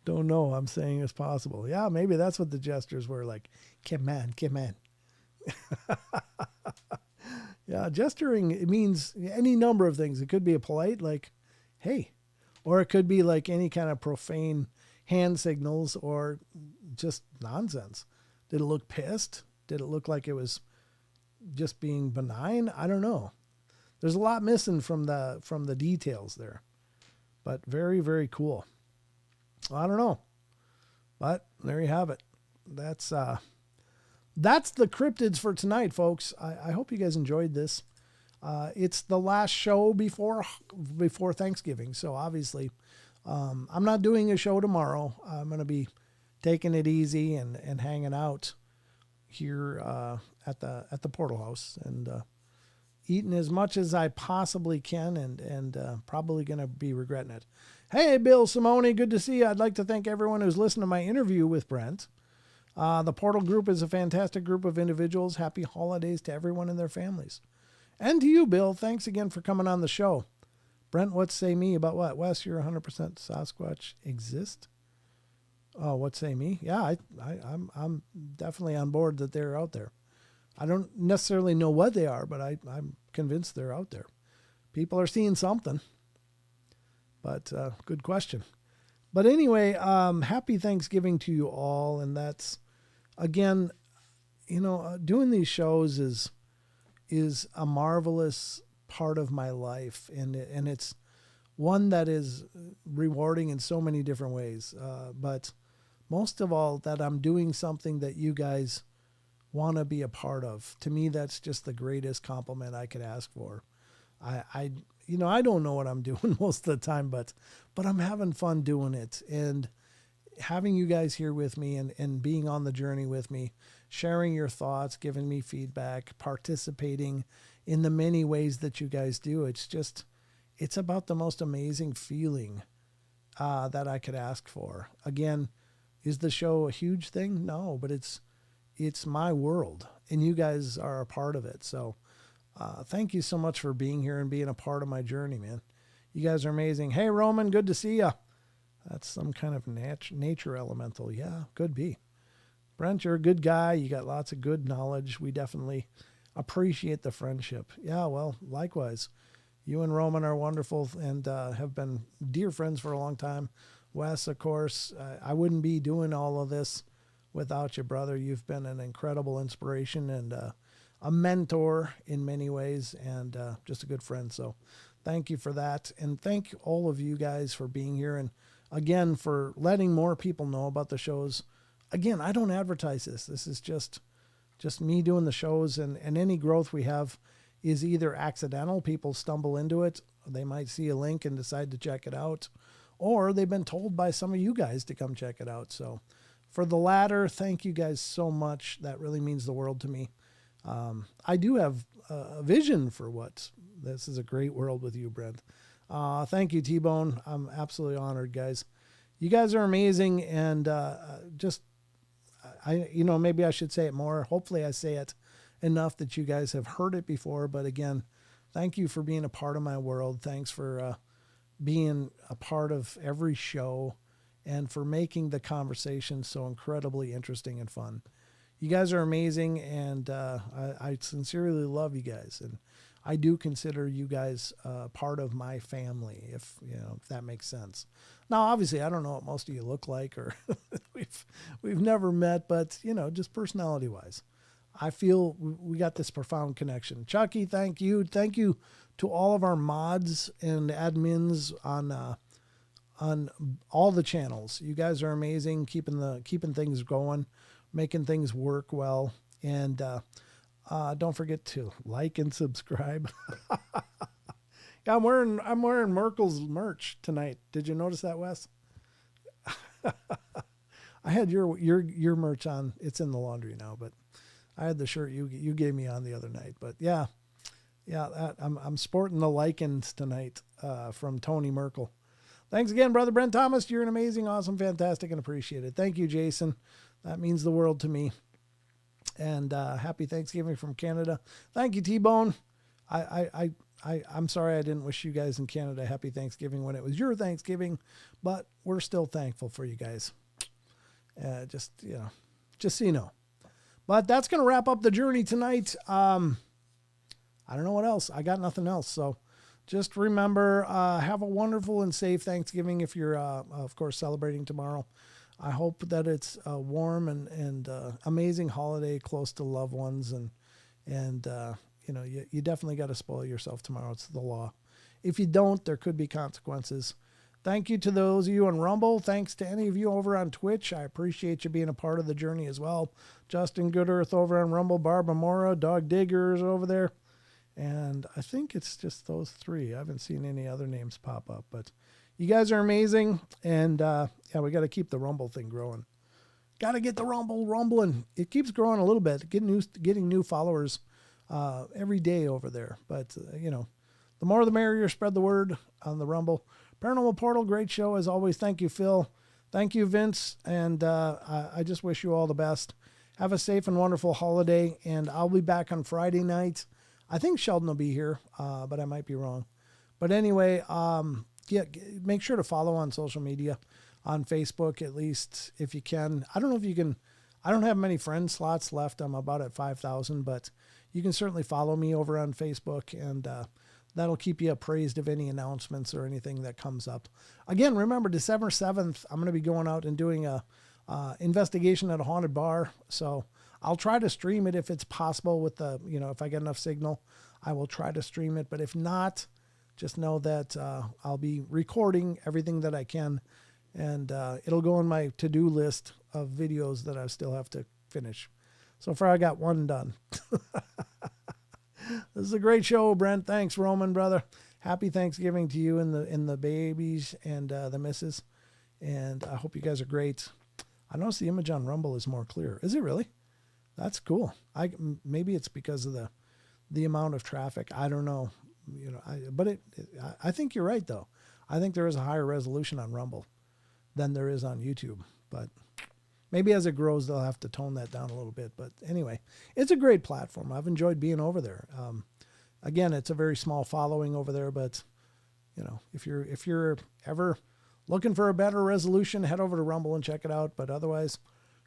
don't know. I'm saying it's possible. Yeah, maybe that's what the gestures were like. Come on, come on. Yeah, gesturing, it means any number of things. It could be a polite, like, hey, or it could be like any kind of profane hand signals or just nonsense. Did it look pissed? Did it look like it was just being benign? I don't know. There's a lot missing from the details there, but very, very cool. I don't know, but there you have it. That's the cryptids for tonight, folks. I hope you guys enjoyed this. It's the last show before Thanksgiving, so obviously I'm not doing a show tomorrow. I'm going to be taking it easy and hanging out here at the Portal House and eating as much as I possibly can and probably going to be regretting it. Hey, Bill Simone, good to see you. I'd like to thank everyone who's listened to my interview with Brent. The Portal Group is a fantastic group of individuals. Happy holidays to everyone and their families. And to you, Bill, thanks again for coming on the show. Brent, what say me about what? Wes, you're 100% Sasquatch exist? Oh, what say me? Yeah, I'm definitely on board that they're out there. I don't necessarily know what they are, but I'm convinced they're out there. People are seeing something. But good question. But anyway, happy Thanksgiving to you all. And that's, again, doing these shows is a marvelous part of my life. And it's one that is rewarding in so many different ways. But most of all, that I'm doing something that you guys want to be a part of. To me, that's just the greatest compliment I could ask for. I don't know what I'm doing most of the time, but I'm having fun doing it and having you guys here with me and being on the journey with me, sharing your thoughts, giving me feedback, participating in the many ways that you guys do. It's about the most amazing feeling that I could ask for. Again, is the show a huge thing? No, but it's my world and you guys are a part of it. So thank you so much for being here and being a part of my journey, man. You guys are amazing. Hey, Roman, good to see you. That's some kind of nature elemental. Yeah, could be. Brent, you're a good guy. You got lots of good knowledge. We definitely appreciate the friendship. Yeah, well, likewise. You and Roman are wonderful and have been dear friends for a long time. Wes, of course, I wouldn't be doing all of this without you, brother. You've been an incredible inspiration and a mentor in many ways and just a good friend. So Thank you for that. And thank all of you guys for being here. And again, for letting more people know about the shows. Again, I don't advertise this. This is just me doing the shows, and any growth we have is either accidental. People stumble into it. They might see a link and decide to check it out, or they've been told by some of you guys to come check it out. So for the latter, thank you guys so much. That really means the world to me. I do have a vision for what this is. A great world with you, Brent. Thank you, T-Bone. I'm absolutely honored, guys. You guys are amazing. And, maybe I should say it more. Hopefully I say it enough that you guys have heard it before. But again, thank you for being a part of my world. Thanks for, being a part of every show and for making the conversation so incredibly interesting and fun. You guys are amazing, and I sincerely love you guys, and I do consider you guys part of my family, if that makes sense. Now, obviously, I don't know what most of you look like, or we've never met, but just personality-wise, I feel we got this profound connection. Chucky, thank you to all of our mods and admins on all the channels. You guys are amazing, keeping things going, making things work well. And don't forget to like and subscribe. Yeah, I'm wearing Merkel's merch tonight. Did you notice that, Wes? I had your merch on. It's in the laundry now, but I had the shirt you gave me on the other night. But yeah, I'm sporting the lichens tonight from Tony Merkel. Thanks again, Brother Brent Thomas. You're an amazing, awesome, fantastic, and appreciated. Thank you, Jason. That means the world to me. And happy Thanksgiving from Canada. Thank you, T-Bone. I'm sorry I didn't wish you guys in Canada happy Thanksgiving when it was your Thanksgiving, but we're still thankful for you guys. Just so you know. But that's going to wrap up the journey tonight. I don't know what else. I got nothing else. So just remember, have a wonderful and safe Thanksgiving if you're, of course, celebrating tomorrow. I hope that it's a warm and amazing holiday close to loved ones. And you definitely got to spoil yourself tomorrow. It's the law. If you don't, there could be consequences. Thank you to those of you on Rumble. Thanks to any of you over on Twitch. I appreciate you being a part of the journey as well. Justin Goodearth over on Rumble, Barbara Mora, Dog Diggers over there. And I think it's just those three. I haven't seen any other names pop up, but you guys are amazing. And we got to keep the Rumble thing growing. Got to get the Rumble rumbling. It keeps growing a little bit, getting new followers every day over there. But, the more the merrier. Spread the word on the Rumble. Paranormal Portal, great show as always. Thank you, Phil. Thank you, Vince. And I just wish you all the best. Have a safe and wonderful holiday. And I'll be back on Friday night. I think Sheldon will be here, but I might be wrong. But anyway, make sure to follow on social media, on Facebook at least if you can. I don't know if you can. I don't have many friend slots left. I'm about at 5,000, but you can certainly follow me over on Facebook, and that'll keep you appraised of any announcements or anything that comes up. Again, remember, December 7th, I'm going to be going out and doing a investigation at a haunted bar. So I'll try to stream it if it's possible with if I get enough signal, I will try to stream it. But if not, just know that I'll be recording everything that I can, and it'll go on my to-do list of videos that I still have to finish. So far, I got one done. This is a great show, Brent. Thanks, Roman, brother. Happy Thanksgiving to you and the babies and the missus. And I hope you guys are great. I noticed the image on Rumble is more clear. Is it really? That's cool. Maybe it's because of the amount of traffic. I don't know. I think you're right though. I think there is a higher resolution on Rumble than there is on YouTube. But maybe as it grows, they'll have to tone that down a little bit. But anyway, it's a great platform. I've enjoyed being over there. Again, it's a very small following over there, but if you're ever looking for a better resolution, head over to Rumble and check it out. But otherwise,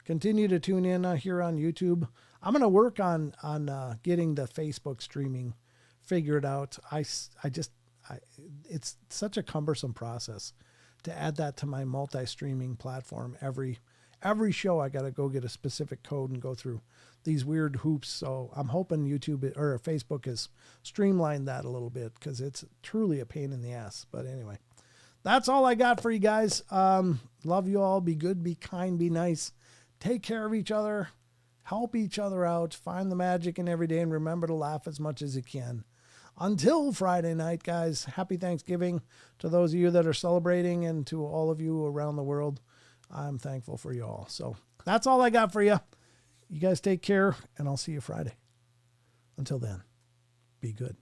continue to tune in here on YouTube. I'm going to work on getting the Facebook streaming figured out. It's such a cumbersome process to add that to my multi-streaming platform every every show I got to go get a specific code and go through these weird hoops. So I'm hoping YouTube or Facebook has streamlined that a little bit, because it's truly a pain in the ass. But anyway, that's all I got for you guys. Love you all. Be good, be kind, be nice. Take care of each other. Help each other out. Find the magic in every day, and remember to laugh as much as you can. Until Friday night, guys, happy Thanksgiving to those of you that are celebrating, and to all of you around the world. I'm thankful for you all. So that's all I got for you. You guys take care, and I'll see you Friday. Until then, be good.